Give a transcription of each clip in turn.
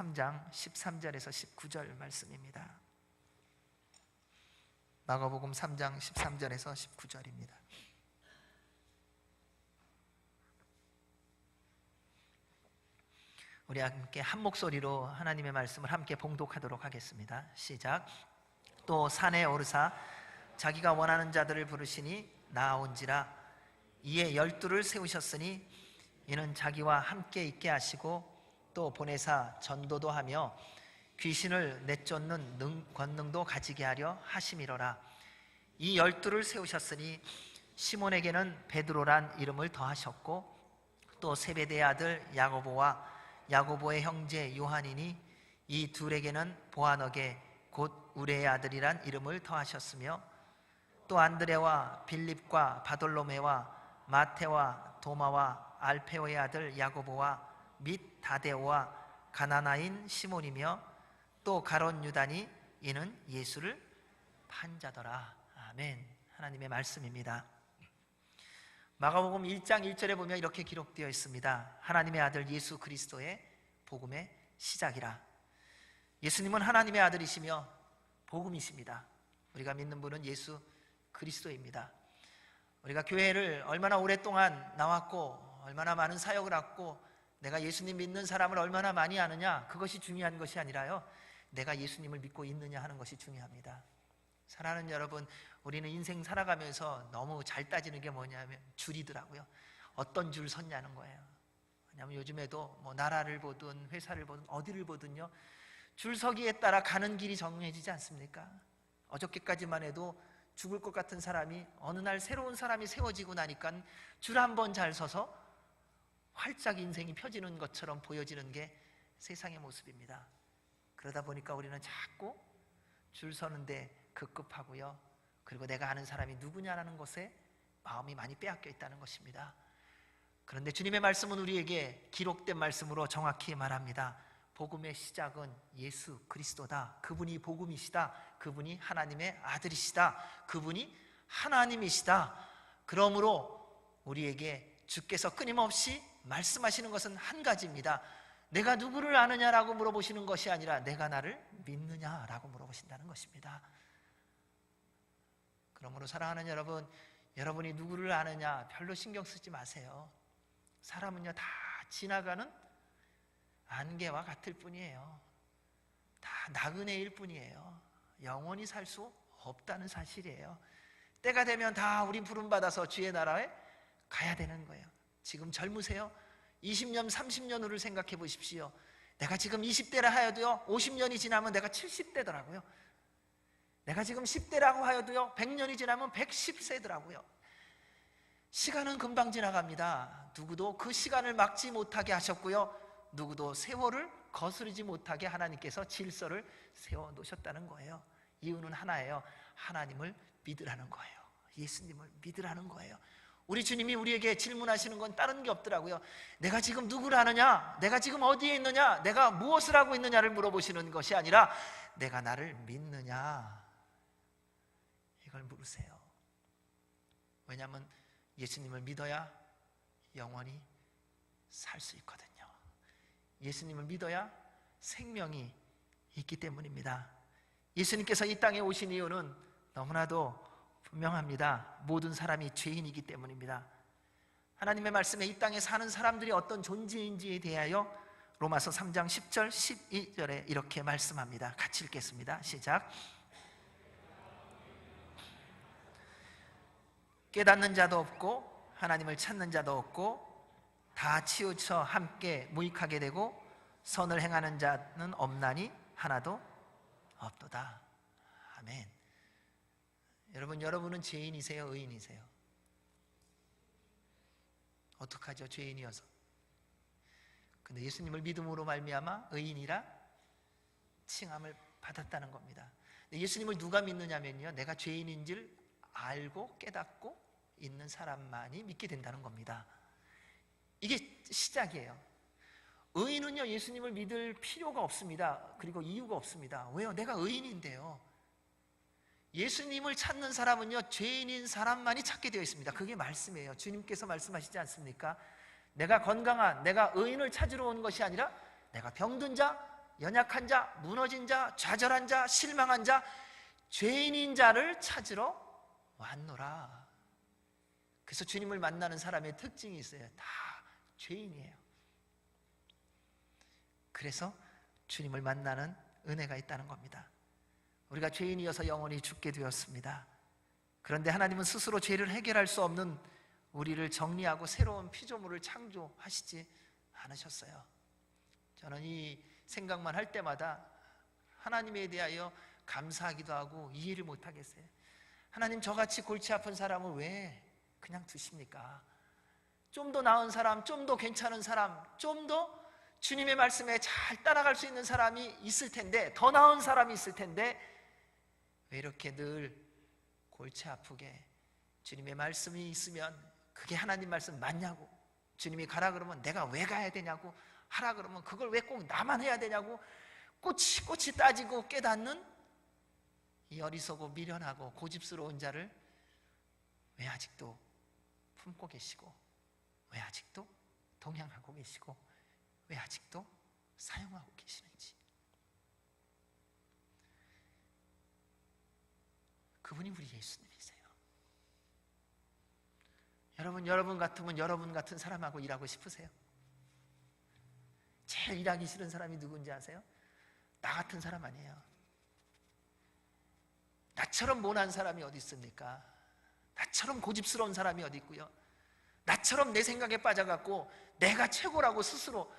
3장 13절에서 19절 말씀입니다. 마가복음 3장 13절에서 19절입니다. 우리 함께 한 목소리로 하나님의 말씀을 함께 봉독하도록 하겠습니다. 시작. 또 산에 오르사 자기가 원하는 자들을 부르시니 나아온지라. 이에 12를 세우셨으니 이는 자기와 함께 있게 하시고 또 보내사 전도도 하며 귀신을 내쫓는 권능도 가지게 하려 하심이로라. 이 12를 세우셨으니 시몬에게는 베드로란 이름을 더하셨고 또 세베대의 아들 야고보와 야고보의 형제 요한이니 이 둘에게는 보아너게 곧 우레의 아들이란 이름을 더하셨으며 또 안드레와 빌립과 바돌로메와 마테와 도마와 알페오의 아들 야고보와 및 다데오와 가나나인 시몬이며 또 가롯 유다니 이는 예수를 판 자더라. 아멘. 하나님의 말씀입니다. 마가복음 1장 1절에 보면 이렇게 기록되어 있습니다. 하나님의 아들 예수 그리스도의 복음의 시작이라. 예수님은 하나님의 아들이시며 복음이십니다. 우리가 믿는 분은 예수 그리스도입니다. 우리가 교회를 얼마나 오랫동안 나왔고 얼마나 많은 사역을 했고 내가 예수님 믿는 사람을 얼마나 많이 아느냐, 그것이 중요한 것이 아니라요, 내가 예수님을 믿고 있느냐 하는 것이 중요합니다. 사랑하는 여러분, 우리는 인생 살아가면서 너무 잘 따지는 게 뭐냐면 줄이더라고요. 어떤 줄 섰냐는 거예요. 왜냐하면 요즘에도 뭐 나라를 보든 회사를 보든 어디를 보든요, 줄서기에 따라 가는 길이 정해지지 않습니까? 어저께까지만 해도 죽을 것 같은 사람이 어느 날 새로운 사람이 세워지고 나니까 줄 한 번 잘 서서 활짝 인생이 펴지는 것처럼 보여지는 게 세상의 모습입니다. 그러다 보니까 우리는 자꾸 줄 서는데 급급하고요, 그리고 내가 아는 사람이 누구냐라는 것에 마음이 많이 빼앗겨 있다는 것입니다. 그런데 주님의 말씀은 우리에게 기록된 말씀으로 정확히 말합니다. 복음의 시작은 예수 그리스도다. 그분이 복음이시다. 그분이 하나님의 아들이시다. 그분이 하나님이시다. 그러므로 우리에게 주께서 끊임없이 말씀하시는 것은 한 가지입니다. 내가 누구를 아느냐라고 물어보시는 것이 아니라 내가 나를 믿느냐라고 물어보신다는 것입니다. 그러므로 사랑하는 여러분, 여러분이 누구를 아느냐 별로 신경 쓰지 마세요. 사람은요 다 지나가는 안개와 같을 뿐이에요. 다 나그네일 뿐이에요. 영원히 살 수 없다는 사실이에요. 때가 되면 다 우린 부름받아서 주의 나라에 가야 되는 거예요. 지금 젊으세요? 20년, 30년 후를 생각해 보십시오. 내가 지금 20대라 하여도요 50년이 지나면 내가 70대더라고요. 내가 지금 10대라고 하여도요 100년이 지나면 110세더라고요. 시간은 금방 지나갑니다. 누구도 그 시간을 막지 못하게 하셨고요, 누구도 세월을 거스르지 못하게 하나님께서 질서를 세워놓으셨다는 거예요. 이유는 하나예요. 하나님을 믿으라는 거예요. 예수님을 믿으라는 거예요. 우리 주님이 우리에게 질문하시는 건 다른 게 없더라고요. 내가 지금 누구를 아느냐, 내가 지금 어디에 있느냐, 내가 무엇을 하고 있느냐를 물어보시는 것이 아니라 내가 나를 믿느냐, 이걸 물으세요. 왜냐하면 예수님을 믿어야 영원히 살 수 있거든요. 예수님을 믿어야 생명이 있기 때문입니다. 예수님께서 이 땅에 오신 이유는 너무나도 분명합니다. 모든 사람이 죄인이기 때문입니다. 하나님의 말씀에 이 땅에 사는 사람들이 어떤 존재인지에 대하여 로마서 3장 10절 12절에 이렇게 말씀합니다. 같이 읽겠습니다. 시작. 깨닫는 자도 없고 하나님을 찾는 자도 없고 다 치우쳐 함께 무익하게 되고 선을 행하는 자는 없나니 하나도 없도다. 아멘. 여러분은 죄인이세요? 의인이세요? 어떡하죠? 죄인이어서. 근데 예수님을 믿음으로 말미암아 의인이라 칭함을 받았다는 겁니다. 예수님을 누가 믿느냐면요, 내가 죄인인 줄 알고 깨닫고 있는 사람만이 믿게 된다는 겁니다. 이게 시작이에요. 의인은요 예수님을 믿을 필요가 없습니다. 그리고 이유가 없습니다. 왜요? 내가 의인인데요. 예수님을 찾는 사람은요 죄인인 사람만이 찾게 되어 있습니다. 그게 말씀이에요. 주님께서 말씀하시지 않습니까? 내가 건강한, 내가 의인을 찾으러 온 것이 아니라 내가 병든 자, 연약한 자, 무너진 자, 좌절한 자, 실망한 자, 죄인인 자를 찾으러 왔노라. 그래서 주님을 만나는 사람의 특징이 있어요. 다 죄인이에요. 그래서 주님을 만나는 은혜가 있다는 겁니다. 우리가 죄인이어서 영원히 죽게 되었습니다. 그런데 하나님은 스스로 죄를 해결할 수 없는 우리를 정리하고 새로운 피조물을 창조하시지 않으셨어요. 저는 이 생각만 할 때마다 하나님에 대하여 감사하기도 하고 이해를 못하겠어요. 하나님, 저같이 골치 아픈 사람을 왜 그냥 두십니까? 좀 더 나은 사람, 좀 더 괜찮은 사람, 좀 더 주님의 말씀에 잘 따라갈 수 있는 사람이 있을 텐데, 더 나은 사람이 있을 텐데 왜 이렇게 늘 골치 아프게, 주님의 말씀이 있으면 그게 하나님 말씀 맞냐고, 주님이 가라 그러면 내가 왜 가야 되냐고, 하라 그러면 그걸 왜 꼭 나만 해야 되냐고 꼬치꼬치 따지고 깨닫는 이 어리석고 미련하고 고집스러운 자를 왜 아직도 품고 계시고, 왜 아직도 동행하고 계시고, 왜 아직도 사용하고 계시는지. 그분이 우리 예수님이세요. 여러분 같으면 여러분 같은 사람하고 일하고 싶으세요? 제일 일하기 싫은 사람이 누군지 아세요? 나 같은 사람 아니에요. 나처럼 모난 사람이 어디 있습니까? 나처럼 고집스러운 사람이 어디 있고요? 나처럼 내 생각에 빠져갖고 내가 최고라고 스스로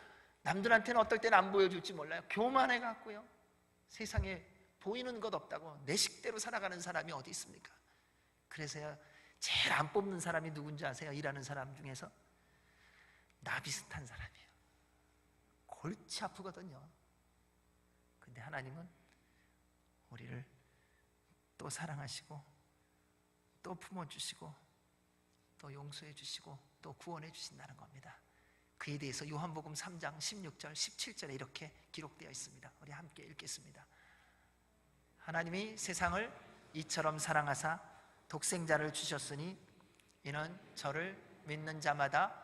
남들한테는 어떨 때는 안 보여줄지 몰라요. 교만해갖고요, 세상에 보이는 것 없다고 내 식대로 살아가는 사람이 어디 있습니까? 그래서요, 제일 안 뽑는 사람이 누군지 아세요? 일하는 사람 중에서 나 비슷한 사람이에요. 골치 아프거든요. 근데 하나님은 우리를 또 사랑하시고, 또 품어주시고, 또 용서해 주시고, 또 구원해 주신다는 겁니다. 그에 대해서 요한복음 3장 16절 17절에 이렇게 기록되어 있습니다. 우리 함께 읽겠습니다. 하나님이 세상을 이처럼 사랑하사 독생자를 주셨으니 이는 저를 믿는 자마다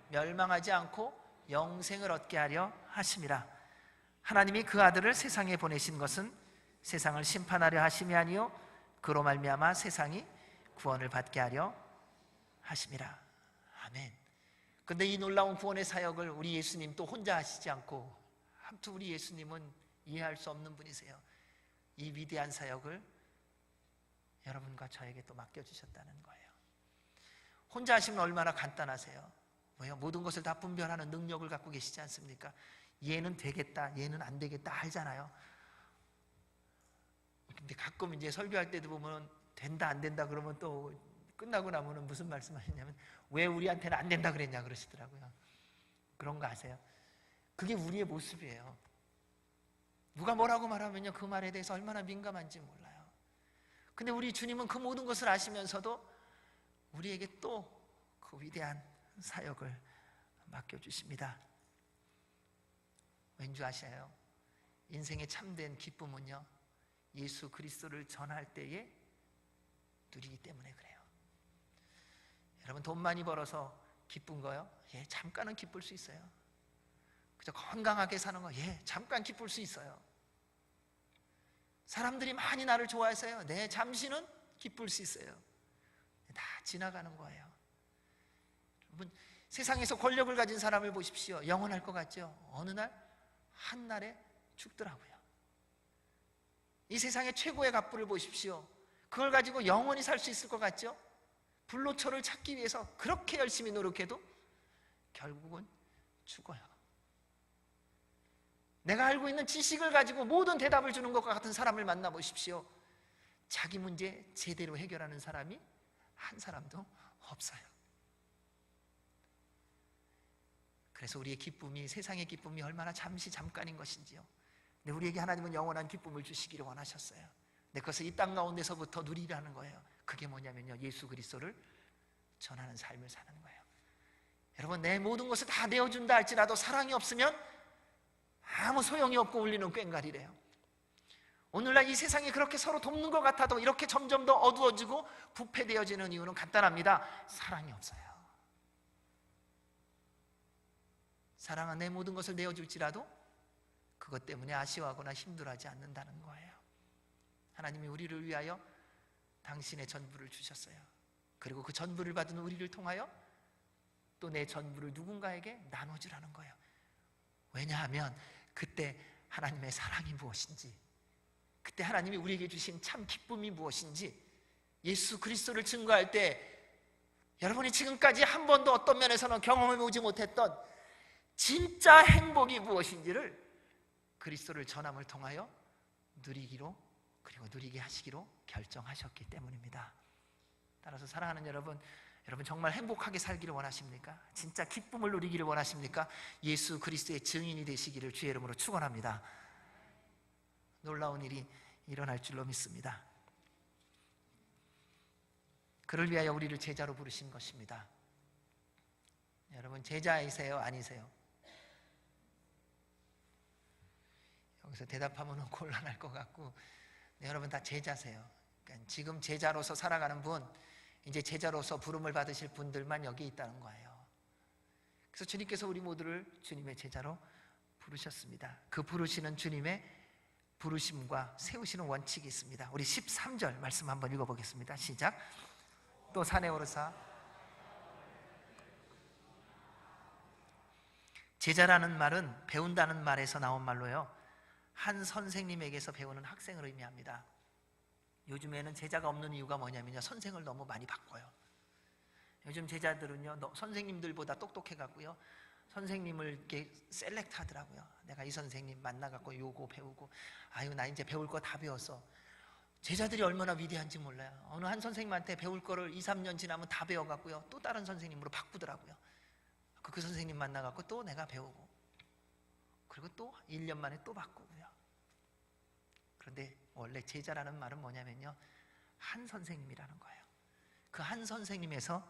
멸망하지 않고 영생을 얻게 하려 하심이라. 하나님이 그 아들을 세상에 보내신 것은 세상을 심판하려 하심이 아니요 그로 말미암아 세상이 구원을 받게 하려 하심이라. 아멘. 근데 이 놀라운 구원의 사역을 우리 예수님 또 혼자 하시지 않고, 아무튼 우리 예수님은 이해할 수 없는 분이세요. 이 위대한 사역을 여러분과 저에게 또 맡겨주셨다는 거예요. 혼자 하시면 얼마나 간단하세요. 뭐요? 모든 것을 다 분별하는 능력을 갖고 계시지 않습니까? 얘는 되겠다, 얘는 안 되겠다 알잖아요. 근데 가끔 이제 설교할 때도 보면 된다 안 된다 그러면 또 끝나고 나면은 무슨 말씀하시냐면 왜 우리한테는 안 된다 그랬냐 그러시더라고요. 그런 거 아세요? 그게 우리의 모습이에요. 누가 뭐라고 말하면요, 그 말에 대해서 얼마나 민감한지 몰라요. 근데 우리 주님은 그 모든 것을 아시면서도 우리에게 또 그 위대한 사역을 맡겨주십니다. 왠지 아셔요? 인생의 참된 기쁨은요, 예수 그리스도를 전할 때에 누리기 때문에 그래요. 여러분, 돈 많이 벌어서 기쁜 거요? 예, 잠깐은 기쁠 수 있어요. 그저 건강하게 사는 거, 예, 잠깐 기쁠 수 있어요. 사람들이 많이 나를 좋아해서요, 네, 잠시는 기쁠 수 있어요. 다 지나가는 거예요. 여러분, 세상에서 권력을 가진 사람을 보십시오. 영원할 것 같죠? 어느 날 한날에 죽더라고요. 이 세상의 최고의 갑부를 보십시오. 그걸 가지고 영원히 살 수 있을 것 같죠? 불로초를 찾기 위해서 그렇게 열심히 노력해도 결국은 죽어요. 내가 알고 있는 지식을 가지고 모든 대답을 주는 것과 같은 사람을 만나보십시오. 자기 문제 제대로 해결하는 사람이 한 사람도 없어요. 그래서 우리의 기쁨이, 세상의 기쁨이 얼마나 잠깐인 것인지요. 근데 우리에게 하나님은 영원한 기쁨을 주시기를 원하셨어요. 근데 그것을 이 땅 가운데서부터 누리라는 거예요. 그게 뭐냐면요, 예수 그리스도를 전하는 삶을 사는 거예요. 여러분, 내 모든 것을 다 내어준다 할지라도 사랑이 없으면 아무 소용이 없고 울리는 꽹과리래요. 오늘날 이 세상이 그렇게 서로 돕는 것 같아도 이렇게 점점 더 어두워지고 부패되어지는 이유는 간단합니다. 사랑이 없어요. 사랑은 내 모든 것을 내어줄지라도 그것 때문에 아쉬워하거나 힘들어하지 않는다는 거예요. 하나님이 우리를 위하여 당신의 전부를 주셨어요. 그리고 그 전부를 받은 우리를 통하여 또 내 전부를 누군가에게 나눠주라는 거예요. 왜냐하면 그때 하나님의 사랑이 무엇인지, 그때 하나님이 우리에게 주신 참 기쁨이 무엇인지, 예수 그리스도를 증거할 때 여러분이 지금까지 한 번도 어떤 면에서는 경험해보지 못했던 진짜 행복이 무엇인지를 그리스도를 전함을 통하여 누리기로, 그리고 누리게 하시기로 결정하셨기 때문입니다. 따라서 사랑하는 여러분, 여러분 정말 행복하게 살기를 원하십니까? 진짜 기쁨을 누리기를 원하십니까? 예수 그리스도의 증인이 되시기를 주의 이름으로 축원합니다. 놀라운 일이 일어날 줄로 믿습니다. 그를 위하여 우리를 제자로 부르신 것입니다. 여러분 제자이세요? 아니세요? 여기서 대답하면 곤란할 것 같고, 네, 여러분 다 제자세요. 그러니까 지금 제자로서 살아가는 분, 이제 제자로서 부름을 받으실 분들만 여기 있다는 거예요. 그래서 주님께서 우리 모두를 주님의 제자로 부르셨습니다. 그 부르시는 주님의 부르심과 세우시는 원칙이 있습니다. 우리 13절 말씀 한번 읽어보겠습니다. 시작. 또 산에 오르사. 제자라는 말은 배운다는 말에서 나온 말로요, 한 선생님에게서 배우는 학생을 의미합니다. 요즘에는 제자가 없는 이유가 뭐냐면요, 선생을 너무 많이 바꿔요. 요즘 제자들은요, 선생님들보다 똑똑해갖고요, 선생님을 이렇게 셀렉트 하더라고요. 내가 이 선생님 만나갖고 요거 배우고, 아유 나 이제 배울 거 다 배웠어. 제자들이 얼마나 위대한지 몰라요. 어느 한 선생님한테 배울 거를 2, 3년 지나면 다 배워갖고요, 또 다른 선생님으로 바꾸더라고요. 그 선생님 만나갖고 또 내가 배우고, 그리고 또 1년 만에 또 바꾸고요. 그런데 원래 제자라는 말은 뭐냐면요, 한 선생님이라는 거예요. 그 한 선생님에서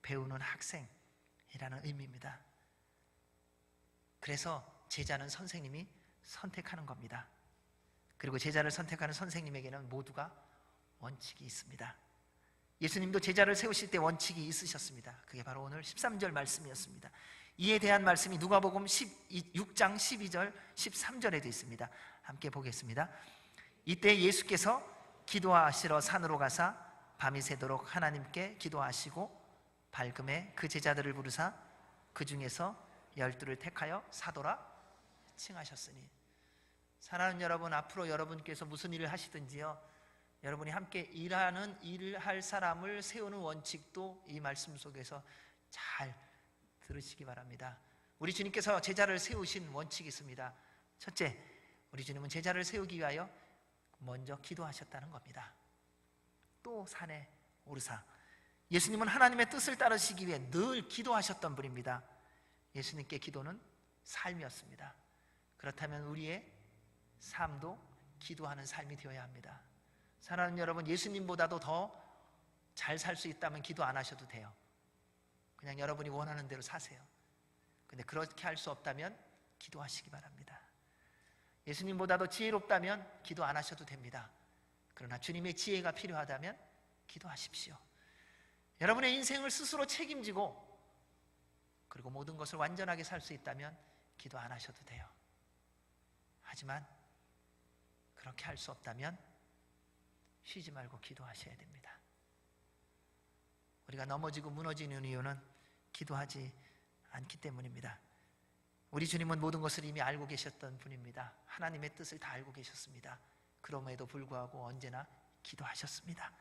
배우는 학생이라는 의미입니다. 그래서 제자는 선생님이 선택하는 겁니다. 그리고 제자를 선택하는 선생님에게는 모두가 원칙이 있습니다. 예수님도 제자를 세우실 때 원칙이 있으셨습니다. 그게 바로 오늘 13절 말씀이었습니다. 이에 대한 말씀이 누가복음 6장 12절 13절에도 있습니다. 함께 보겠습니다. 이때 예수께서 기도하시러 산으로 가사 밤이 새도록 하나님께 기도하시고 밝음에 그 제자들을 부르사 그 중에서 12를 택하여 사도라 칭하셨으니. 사랑하는 여러분, 앞으로 여러분께서 무슨 일을 하시든지요, 여러분이 함께 일을 할 사람을 세우는 원칙도 이 말씀 속에서 잘 들으시기 바랍니다. 우리 주님께서 제자를 세우신 원칙이 있습니다. 첫째, 우리 주님은 제자를 세우기 위하여 먼저 기도하셨다는 겁니다. 또 산에 오르사. 예수님은 하나님의 뜻을 따르시기 위해 늘 기도하셨던 분입니다. 예수님께 기도는 삶이었습니다. 그렇다면 우리의 삶도 기도하는 삶이 되어야 합니다. 사랑하는 여러분, 예수님보다도 더 잘 살 수 있다면 기도 안 하셔도 돼요. 그냥 여러분이 원하는 대로 사세요. 근데 그렇게 할 수 없다면 기도하시기 바랍니다. 예수님보다도 지혜롭다면 기도 안 하셔도 됩니다. 그러나 주님의 지혜가 필요하다면 기도하십시오. 여러분의 인생을 스스로 책임지고 그리고 모든 것을 완전하게 살 수 있다면 기도 안 하셔도 돼요. 하지만 그렇게 할 수 없다면 쉬지 말고 기도하셔야 됩니다. 우리가 넘어지고 무너지는 이유는 기도하지 않기 때문입니다. 우리 주님은 모든 것을 이미 알고 계셨던 분입니다. 하나님의 뜻을 다 알고 계셨습니다. 그럼에도 불구하고 언제나 기도하셨습니다.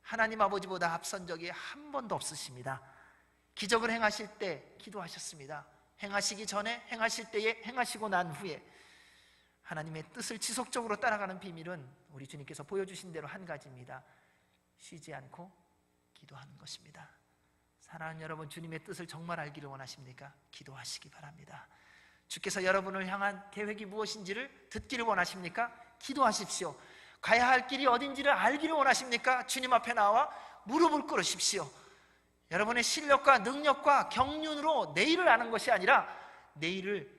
하나님 아버지보다 앞선 적이 한 번도 없으십니다. 기적을 행하실 때 기도하셨습니다. 행하시기 전에, 행하실 때에, 행하시고 난 후에. 하나님의 뜻을 지속적으로 따라가는 비밀은 우리 주님께서 보여주신 대로 한 가지입니다. 쉬지 않고 기도하는 것입니다. 사랑하는 여러분, 주님의 뜻을 정말 알기를 원하십니까? 기도하시기 바랍니다. 주께서 여러분을 향한 계획이 무엇인지를 듣기를 원하십니까? 기도하십시오. 가야 할 길이 어딘지를 알기를 원하십니까? 주님 앞에 나와 무릎을 꿇으십시오. 여러분의 실력과 능력과 경륜으로 내일을 아는 것이 아니라 내일을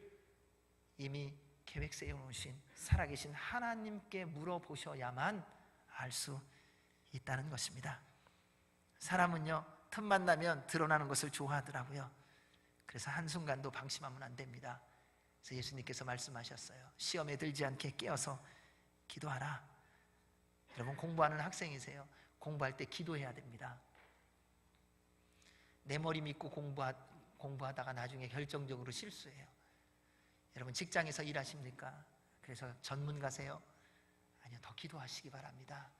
이미 계획 세워놓으신 살아계신 하나님께 물어보셔야만 알 수 있다는 것입니다. 사람은요, 틈만 나면 드러나는 것을 좋아하더라고요. 그래서 한순간도 방심하면 안 됩니다. 그래서 예수님께서 말씀하셨어요. 시험에 들지 않게 깨어서 기도하라. 여러분, 공부하는 학생이세요. 공부할 때 기도해야 됩니다. 내 머리 믿고 공부하다가 나중에 결정적으로 실수해요. 여러분, 직장에서 일하십니까? 그래서 전문가세요? 아니요, 더 기도하시기 바랍니다.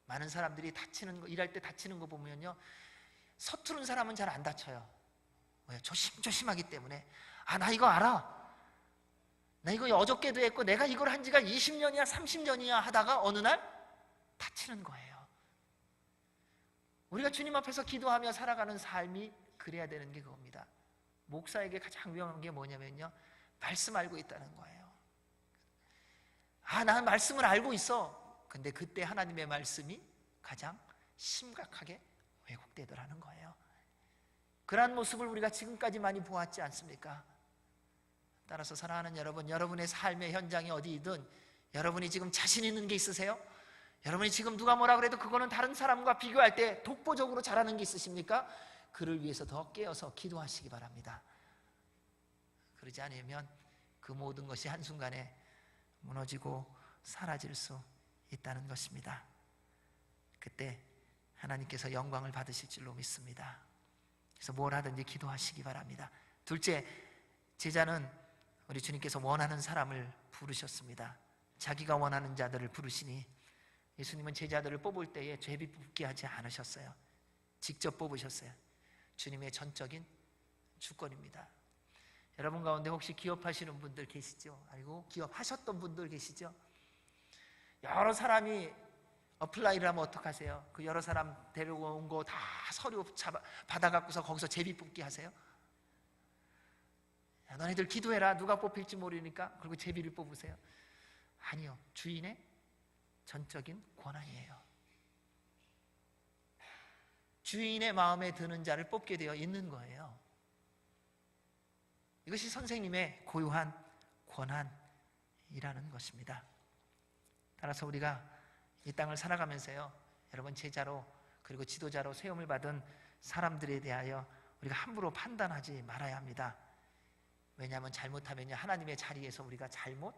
많은 사람들이 일할 때 다치는 거 보면요, 서투른 사람은 잘 안 다쳐요. 왜요? 조심조심하기 때문에. 나 이거 알아. 나 이거 어저께도 했고 내가 이걸 한 지가 20년이야 30년이야 하다가 어느 날 다치는 거예요. 우리가 주님 앞에서 기도하며 살아가는 삶이 그래야 되는 게 그겁니다. 목사에게 가장 위험한 게 뭐냐면요, 말씀 알고 있다는 거예요. 나는 말씀을 알고 있어. 근데 그때 하나님의 말씀이 가장 심각하게 왜곡되더라는 거예요. 그러한 모습을 우리가 지금까지 많이 보았지 않습니까? 따라서 사랑하는 여러분, 여러분의 삶의 현장이 어디이든 여러분이 지금 자신 있는 게 있으세요? 여러분이 지금 누가 뭐라 그래도 그거는 다른 사람과 비교할 때 독보적으로 잘하는 게 있으십니까? 그를 위해서 더 깨어서 기도하시기 바랍니다. 그러지 않으면 그 모든 것이 한순간에 무너지고 사라질 수 있다는 것입니다. 그때 하나님께서 영광을 받으실 줄로 믿습니다. 그래서 뭘 하든지 기도하시기 바랍니다. 둘째, 제자는 우리 주님께서 원하는 사람을 부르셨습니다. 자기가 원하는 자들을 부르시니 예수님은 제자들을 뽑을 때에 제비 뽑기 하지 않으셨어요. 직접 뽑으셨어요. 주님의 전적인 주권입니다. 여러분 가운데 혹시 기업하시는 분들 계시죠? 아니고 기업하셨던 분들 계시죠? 여러 사람이 어플라이를 하면 어떡하세요? 그 여러 사람 데려온 거 다 서류 받아갖고서 거기서 제비 뽑기 하세요? 야, 너네들 기도해라. 누가 뽑힐지 모르니까. 그리고 제비를 뽑으세요. 아니요, 주인의 전적인 권한이에요. 주인의 마음에 드는 자를 뽑게 되어 있는 거예요. 이것이 선생님의 고유한 권한이라는 것입니다. 따라서 우리가 이 땅을 살아가면서요, 여러분, 제자로 그리고 지도자로 세움을 받은 사람들에 대하여 우리가 함부로 판단하지 말아야 합니다. 왜냐하면 잘못하면 하나님의 자리에서 우리가 잘못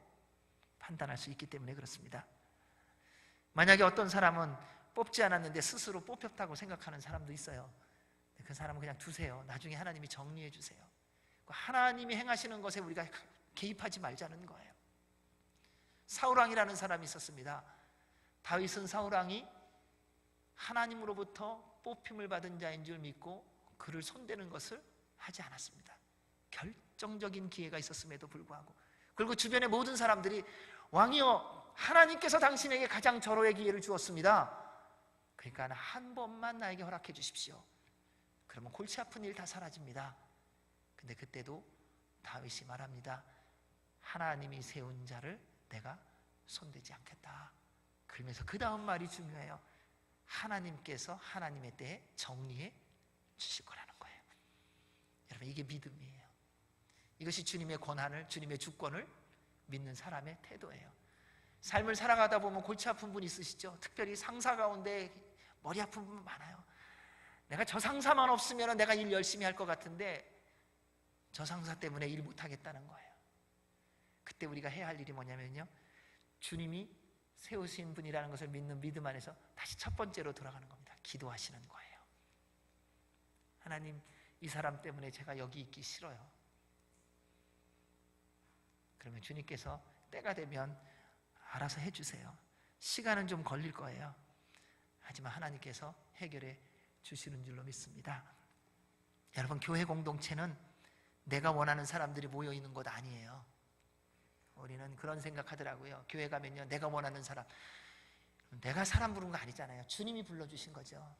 판단할 수 있기 때문에 그렇습니다. 만약에 어떤 사람은 뽑지 않았는데 스스로 뽑혔다고 생각하는 사람도 있어요. 그 사람은 그냥 두세요. 나중에 하나님이 정리해 주세요. 하나님이 행하시는 것에 우리가 개입하지 말자는 거예요. 사울왕이라는 사람이 있었습니다. 다윗은 사울왕이 하나님으로부터 뽑힘을 받은 자인 줄 믿고 그를 손대는 것을 하지 않았습니다. 결정적인 기회가 있었음에도 불구하고, 그리고 주변의 모든 사람들이 왕이여, 하나님께서 당신에게 가장 절호의 기회를 주었습니다. 그러니까 한 번만 나에게 허락해 주십시오. 그러면 골치 아픈 일 다 사라집니다. 근데 그때도 다윗이 말합니다. 하나님이 세운 자를 내가 손대지 않겠다. 그러면서 그 다음 말이 중요해요. 하나님께서 하나님의 때에 정리해 주실 거라는 거예요. 여러분, 이게 믿음이에요. 이것이 주님의 권한을, 주님의 주권을 믿는 사람의 태도예요. 삶을 살아가다 보면 골치 아픈 분 있으시죠? 특별히 상사 가운데 머리 아픈 분 많아요. 내가 저 상사만 없으면 내가 일 열심히 할 것 같은데 저 상사 때문에 일 못하겠다는 거예요. 그때 우리가 해야 할 일이 뭐냐면요, 주님이 세우신 분이라는 것을 믿는 믿음 안에서 다시 첫 번째로 돌아가는 겁니다. 기도하시는 거예요. 하나님, 이 사람 때문에 제가 여기 있기 싫어요. 그러면 주님께서 때가 되면 알아서 해주세요. 시간은 좀 걸릴 거예요. 하지만 하나님께서 해결해 주시는 줄로 믿습니다. 여러분, 교회 공동체는 내가 원하는 사람들이 모여 있는 곳 아니에요. 우리는 그런 생각하더라고요. 교회 가면요, 내가 원하는 사람, 내가 사람 부른 거 아니잖아요. 주님이 불러주신 거죠.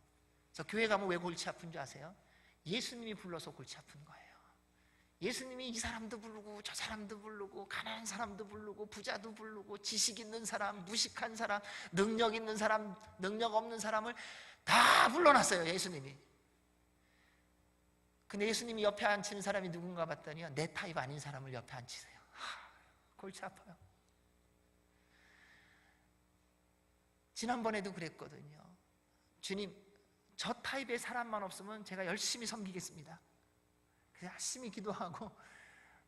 그래서 교회 가면 왜 골치 아픈 줄 아세요? 예수님이 불러서 골치 아픈 거예요. 예수님이 이 사람도 부르고 저 사람도 부르고 가난한 사람도 부르고 부자도 부르고 지식 있는 사람, 무식한 사람, 능력 있는 사람, 능력 없는 사람을 다 불러놨어요, 예수님이. 근데 예수님이 옆에 앉히는 사람이 누군가 봤더니 내 타입 아닌 사람을 옆에 앉히세요. 골치 아파요. 지난번에도 그랬거든요. 주님, 저 타입의 사람만 없으면 제가 열심히 섬기겠습니다. 그래서 열심히 기도하고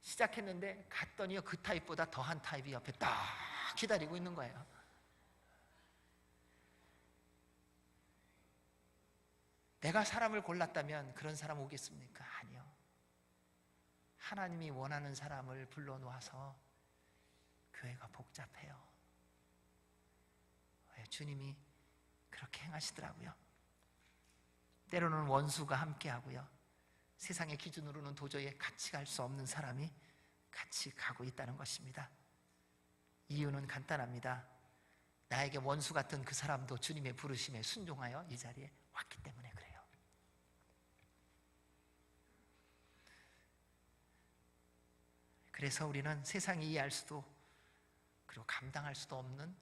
시작했는데 갔더니요, 그 타입보다 더한 타입이 옆에 딱 기다리고 있는 거예요. 내가 사람을 골랐다면 그런 사람 오겠습니까? 아니요. 하나님이 원하는 사람을 불러놓아서 교회가 복잡해요. 왜? 주님이 그렇게 행하시더라고요. 때로는 원수가 함께하고요, 세상의 기준으로는 도저히 같이 갈 수 없는 사람이 같이 가고 있다는 것입니다. 이유는 간단합니다. 나에게 원수 같은 그 사람도 주님의 부르심에 순종하여 이 자리에 왔기 때문에 그래요. 그래서 우리는 세상이 이해할 수도 그리고 감당할 수도 없는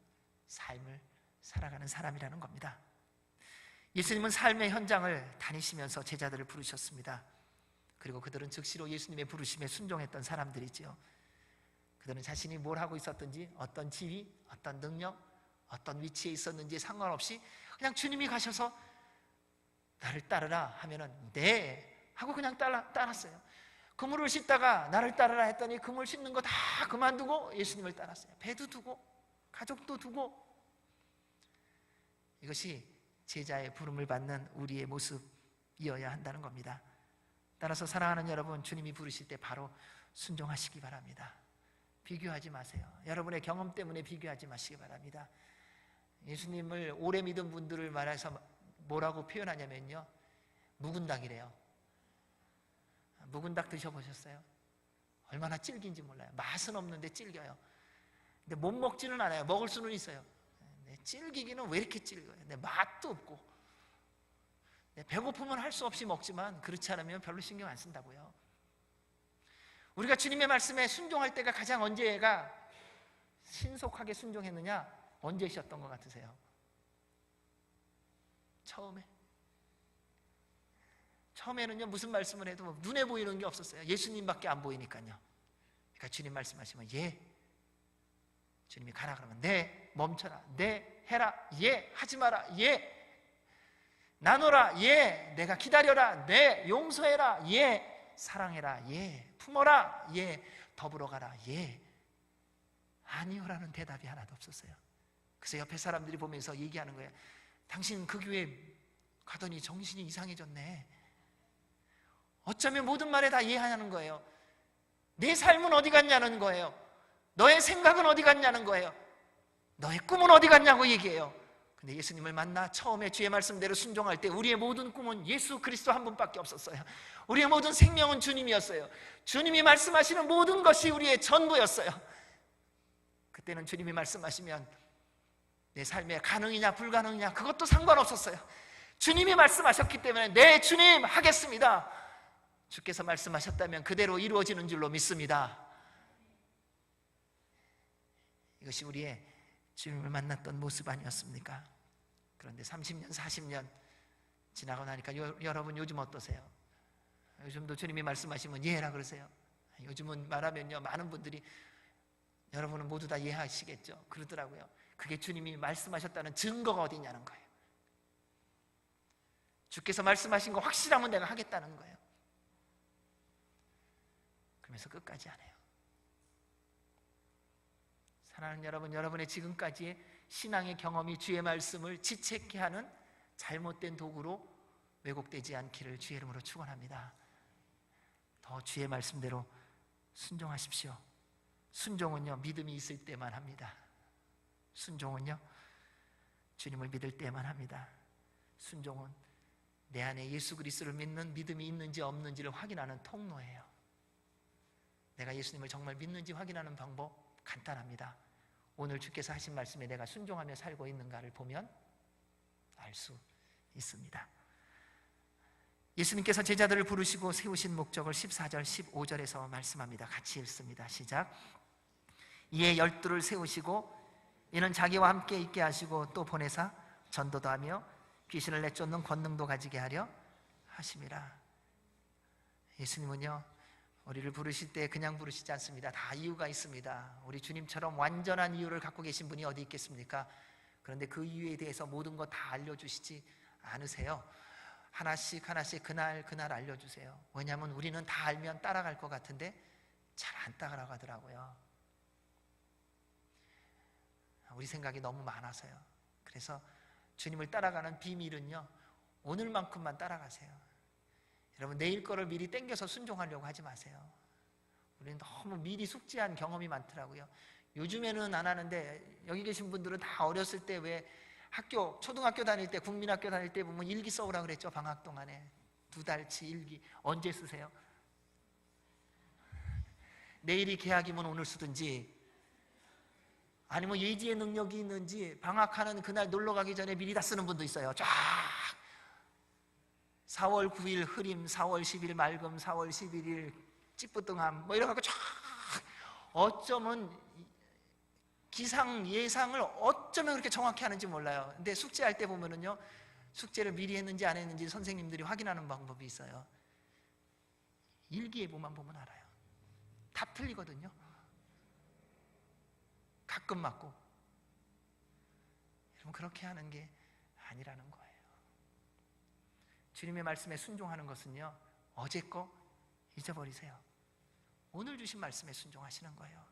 삶을 살아가는 사람이라는 겁니다. 예수님은 삶의 현장을 다니시면서 제자들을 부르셨습니다. 그리고 그들은 즉시로 예수님의 부르심에 순종했던 사람들이지요. 그들은 자신이 뭘 하고 있었든지, 어떤 지위, 어떤 능력, 어떤 위치에 있었는지 상관없이 그냥 주님이 가셔서 나를 따르라 하면은 네 하고 그냥 따랐어요. 그물을 씻다가 나를 따르라 했더니 그물 씻는 거 다 그만두고 예수님을 따랐어요. 배도 두고 가족도 두고. 이것이 제자의 부름을 받는 우리의 모습이어야 한다는 겁니다. 따라서 사랑하는 여러분, 주님이 부르실 때 바로 순종하시기 바랍니다. 비교하지 마세요. 여러분의 경험 때문에 비교하지 마시기 바랍니다. 예수님을 오래 믿은 분들을 말해서 뭐라고 표현하냐면요, 묵은 닭이래요. 묵은 닭 드셔보셨어요? 얼마나 질긴지 몰라요. 맛은 없는데 질겨요. 근데 못 먹지는 않아요. 먹을 수는 있어요. 질기기는 왜 이렇게 질겨요? 근데 맛도 없고. 배고프면 할 수 없이 먹지만 그렇지 않으면 별로 신경 안 쓴다고요. 우리가 주님의 말씀에 순종할 때가 가장 언제가 신속하게 순종했느냐? 언제셨던 것 같으세요? 처음에는요, 무슨 말씀을 해도 눈에 보이는 게 없었어요. 예수님밖에 안 보이니까요. 그러니까 주님 말씀하시면 예, 주님이 가라 그러면 네, 멈춰라, 네, 해라, 예, 하지 마라, 예, 나눠라, 예, 내가 기다려라, 네, 용서해라, 예, 사랑해라, 예, 품어라, 예, 더불어 가라, 예, 아니요라는 대답이 하나도 없었어요. 그래서 옆에 사람들이 보면서 얘기하는 거예요. 당신 그 교회 가더니 정신이 이상해졌네. 어쩌면 모든 말에 다 이해하냐는 거예요. 내 삶은 어디 갔냐는 거예요. 너의 생각은 어디 갔냐는 거예요. 너의 꿈은 어디 갔냐고 얘기해요. 근데 예수님을 만나 처음에 주의 말씀대로 순종할 때 우리의 모든 꿈은 예수 그리스도 한 분밖에 없었어요. 우리의 모든 생명은 주님이었어요. 주님이 말씀하시는 모든 것이 우리의 전부였어요. 그때는 주님이 말씀하시면 내 삶에 가능이냐 불가능이냐 그것도 상관없었어요. 주님이 말씀하셨기 때문에 네, 주님 하겠습니다. 주께서 말씀하셨다면 그대로 이루어지는 줄로 믿습니다. 이것이 우리의 주님을 만났던 모습 아니었습니까? 그런데 30년, 40년 지나고 나니까 여러분 요즘 어떠세요? 요즘도 주님이 말씀하시면 이해라 그러세요? 요즘은 말하면요, 많은 분들이 여러분은 모두 다 이해하시겠죠? 그러더라고요. 그게 주님이 말씀하셨다는 증거가 어디 있냐는 거예요. 주께서 말씀하신 거 확실하면 내가 하겠다는 거예요. 그러면서 끝까지 안 해요. 사랑하는 여러분, 여러분의 지금까지의 신앙의 경험이 주의 말씀을 지체케 하는 잘못된 도구로 왜곡되지 않기를 주의 이름으로 축원합니다. 더 주의 말씀대로 순종하십시오. 순종은요, 믿음이 있을 때만 합니다. 순종은요, 주님을 믿을 때만 합니다. 순종은 내 안에 예수 그리스도를 믿는 믿음이 있는지 없는지를 확인하는 통로예요. 내가 예수님을 정말 믿는지 확인하는 방법 간단합니다. 오늘 주께서 하신 말씀에 내가 순종하며 살고 있는가를 보면 알 수 있습니다. 예수님께서 제자들을 부르시고 세우신 목적을 14절, 15절에서 말씀합니다. 같이 읽습니다. 시작. 이에 12를 세우시고 이는 자기와 함께 있게 하시고 또 보내사 전도도 하며 귀신을 내쫓는 권능도 가지게 하려 하심이라. 예수님은요, 우리를 부르실 때 그냥 부르시지 않습니다. 다 이유가 있습니다. 우리 주님처럼 완전한 이유를 갖고 계신 분이 어디 있겠습니까? 그런데 그 이유에 대해서 모든 거 다 알려주시지 않으세요. 하나씩 하나씩 그날 알려주세요. 왜냐하면 우리는 다 알면 따라갈 것 같은데 잘 안 따라가더라고요. 우리 생각이 너무 많아서요. 그래서 주님을 따라가는 비밀은요, 오늘만큼만 따라가세요. 여러분, 내일 거를 미리 땡겨서 순종하려고 하지 마세요. 우리는 너무 미리 숙지한 경험이 많더라고요. 요즘에는 안 하는데, 여기 계신 분들은 다 어렸을 때 왜 초등학교 다닐 때, 국민학교 다닐 때 보면 일기 써오라 그랬죠. 방학 동안에 2달치 일기. 언제 쓰세요? 내일이 개학이면 오늘 쓰든지, 아니면 예지의 능력이 있는지 방학하는 그날 놀러 가기 전에 미리 다 쓰는 분도 있어요. 쫙 4월 9일 흐림, 4월 10일 맑음, 4월 11일 찌뿌둥함, 뭐 이래갖고 쫙, 어쩌면 기상 예상을 어쩌면 그렇게 정확히 하는지 몰라요. 근데 숙제할 때 보면은요, 숙제를 미리 했는지 안 했는지 선생님들이 확인하는 방법이 있어요. 일기예보만 보면 알아요. 다 틀리거든요. 가끔 맞고. 여러분, 그렇게 하는 게 아니라는 거예요. 주님의 말씀에 순종하는 것은요, 어제 거 잊어버리세요. 오늘 주신 말씀에 순종하시는 거예요.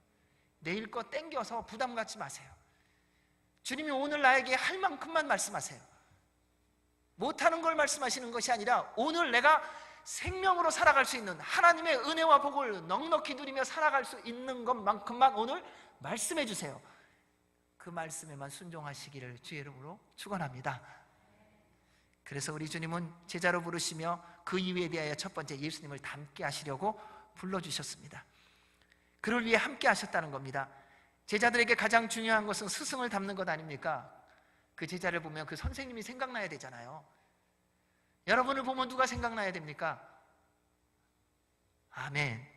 내일 거 땡겨서 부담 갖지 마세요. 주님이 오늘 나에게 할 만큼만 말씀하세요. 못하는 걸 말씀하시는 것이 아니라 오늘 내가 생명으로 살아갈 수 있는 하나님의 은혜와 복을 넉넉히 누리며 살아갈 수 있는 것만큼만 오늘 말씀해 주세요. 그 말씀에만 순종하시기를 주의 이름으로 축원합니다. 그래서 우리 주님은 제자로 부르시며 그 이유에 대하여 첫 번째 예수님을 닮게 하시려고 불러주셨습니다. 그를 위해 함께 하셨다는 겁니다. 제자들에게 가장 중요한 것은 스승을 닮는 것 아닙니까? 그 제자를 보면 그 선생님이 생각나야 되잖아요. 여러분을 보면 누가 생각나야 됩니까? 아멘.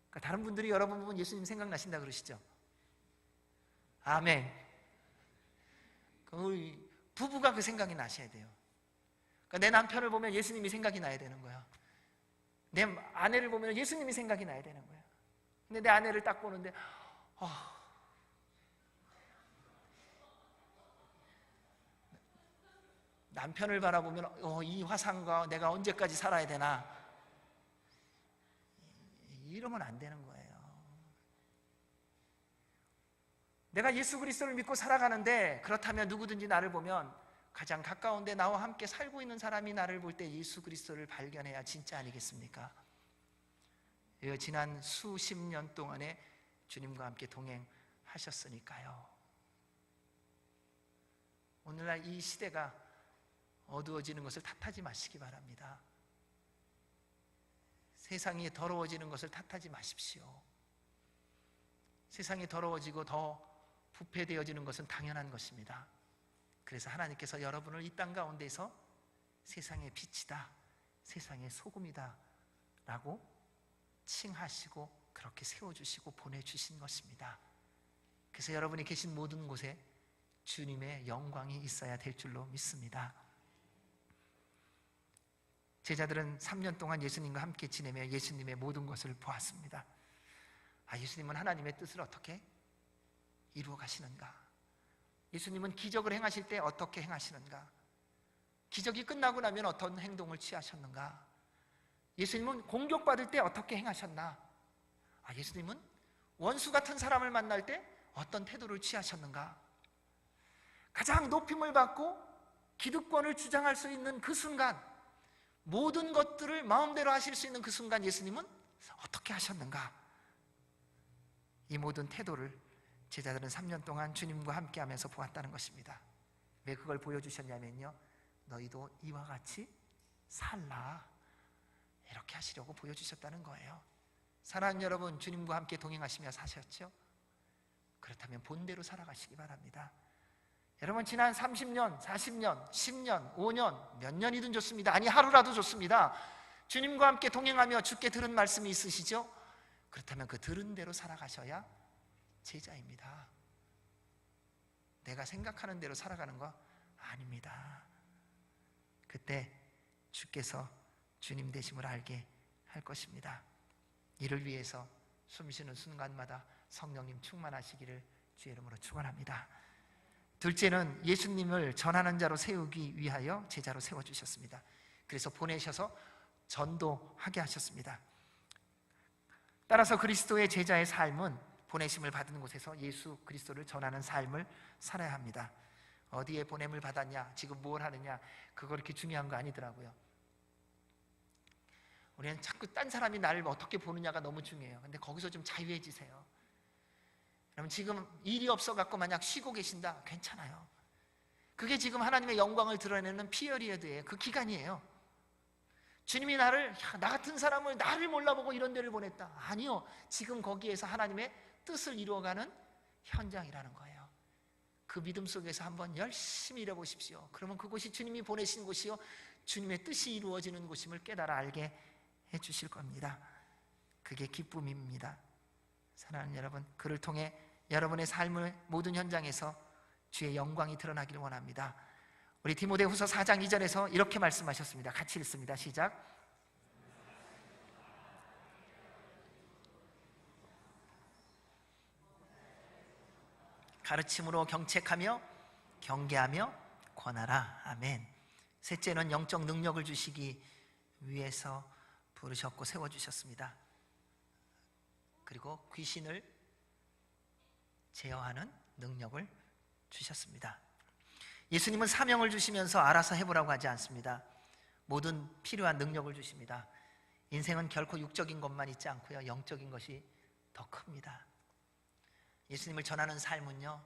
그러니까 다른 분들이 여러분 보면 예수님 생각나신다 그러시죠? 아멘. 우리 부부가 그 생각이 나셔야 돼요. 그러니까 내 남편을 보면 예수님이 생각이 나야 되는 거야. 내 아내를 보면 예수님이 생각이 나야 되는 거야. 근데 내 아내를 딱 보는데 남편을 바라보면 이 화상과 내가 언제까지 살아야 되나, 이러면 안 되는 거예요. 내가 예수 그리스도를 믿고 살아가는데, 그렇다면 누구든지 나를 보면 가장 가까운데 나와 함께 살고 있는 사람이 나를 볼 때 예수 그리스도를 발견해야 진짜 아니겠습니까? 지난 수십 년 동안에 주님과 함께 동행하셨으니까요. 오늘날 이 시대가 어두워지는 것을 탓하지 마시기 바랍니다. 세상이 더러워지는 것을 탓하지 마십시오. 세상이 더러워지고 더 부패되어지는 것은 당연한 것입니다. 그래서 하나님께서 여러분을 이 땅 가운데서 세상의 빛이다, 세상의 소금이다 라고 칭하시고 그렇게 세워주시고 보내주신 것입니다. 그래서 여러분이 계신 모든 곳에 주님의 영광이 있어야 될 줄로 믿습니다. 제자들은 3년 동안 예수님과 함께 지내며 예수님의 모든 것을 보았습니다. 예수님은 하나님의 뜻을 어떻게 이루어 가시는가? 예수님은 기적을 행하실 때 어떻게 행하시는가? 기적이 끝나고 나면 어떤 행동을 취하셨는가? 예수님은 공격받을 때 어떻게 행하셨나? 예수님은 원수 같은 사람을 만날 때 어떤 태도를 취하셨는가? 가장 높임을 받고 기득권을 주장할 수 있는 그 순간, 모든 것들을 마음대로 하실 수 있는 그 순간 예수님은 어떻게 하셨는가? 이 모든 태도를 제자들은 3년 동안 주님과 함께 하면서 보았다는 것입니다. 왜 그걸 보여주셨냐면요, 너희도 이와 같이 살라, 이렇게 하시려고 보여주셨다는 거예요. 사랑하는 여러분, 주님과 함께 동행하시며 사셨죠? 그렇다면 본대로 살아가시기 바랍니다. 여러분, 지난 30년, 40년, 10년, 5년, 몇 년이든 좋습니다. 아니, 하루라도 좋습니다. 주님과 함께 동행하며 주께 들은 말씀이 있으시죠? 그렇다면 그 들은 대로 살아가셔야 제자입니다. 내가 생각하는 대로 살아가는 거 아닙니다. 그때 주께서 주님 되심을 알게 할 것입니다. 이를 위해서 숨쉬는 순간마다 성령님 충만하시기를 주의 이름으로 축원합니다. 둘째는 예수님을 전하는 자로 세우기 위하여 제자로 세워주셨습니다. 그래서 보내셔서 전도하게 하셨습니다. 따라서 그리스도의 제자의 삶은 보내심을 받은 곳에서 예수 그리스도를 전하는 삶을 살아야 합니다. 어디에 보냄을 받았냐, 지금 뭘 하느냐, 그거 그렇게 중요한 거 아니더라고요. 우리는 자꾸 딴 사람이 나를 어떻게 보느냐가 너무 중요해요. 근데 거기서 좀 자유해지세요. 그럼 지금 일이 없어갖고 만약 쉬고 계신다, 괜찮아요. 그게 지금 하나님의 영광을 드러내는 피어리어드의 그 기간이에요. 주님이 나를, 나 같은 사람을 나를 몰라보고 이런 데를 보냈다. 아니요, 지금 거기에서 하나님의 뜻을 이루어가는 현장이라는 거예요. 그 믿음 속에서 한번 열심히 일해보십시오. 그러면 그곳이 주님이 보내신 곳이요, 주님의 뜻이 이루어지는 곳임을 깨달아 알게 해주실 겁니다. 그게 기쁨입니다. 사랑하는 여러분, 그를 통해 여러분의 삶의 모든 현장에서 주의 영광이 드러나기를 원합니다. 우리 디모데후서 4장 2절에서 이렇게 말씀하셨습니다. 같이 읽습니다. 시작. 가르침으로 경책하며 경계하며 권하라. 아멘. 셋째는 영적 능력을 주시기 위해서 부르셨고 세워주셨습니다. 그리고 귀신을 제어하는 능력을 주셨습니다. 예수님은 사명을 주시면서 알아서 해보라고 하지 않습니다. 모든 필요한 능력을 주십니다. 인생은 결코 육적인 것만 있지 않고요, 영적인 것이 더 큽니다. 예수님을 전하는 삶은요,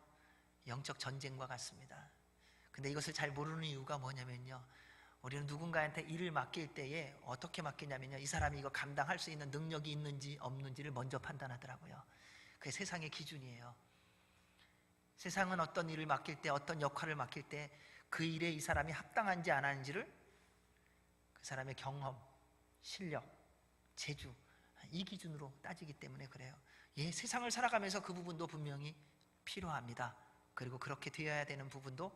영적 전쟁과 같습니다. 근데 이것을 잘 모르는 이유가 뭐냐면요, 우리는 누군가한테 일을 맡길 때에 어떻게 맡기냐면요, 이 사람이 이거 감당할 수 있는 능력이 있는지 없는지를 먼저 판단하더라고요. 그게 세상의 기준이에요. 세상은 어떤 일을 맡길 때, 어떤 역할을 맡길 때 그 일에 이 사람이 합당한지 안 하는지를 그 사람의 경험, 실력, 재주, 이 기준으로 따지기 때문에 그래요. 예, 세상을 살아가면서 그 부분도 분명히 필요합니다. 그리고 그렇게 되어야 되는 부분도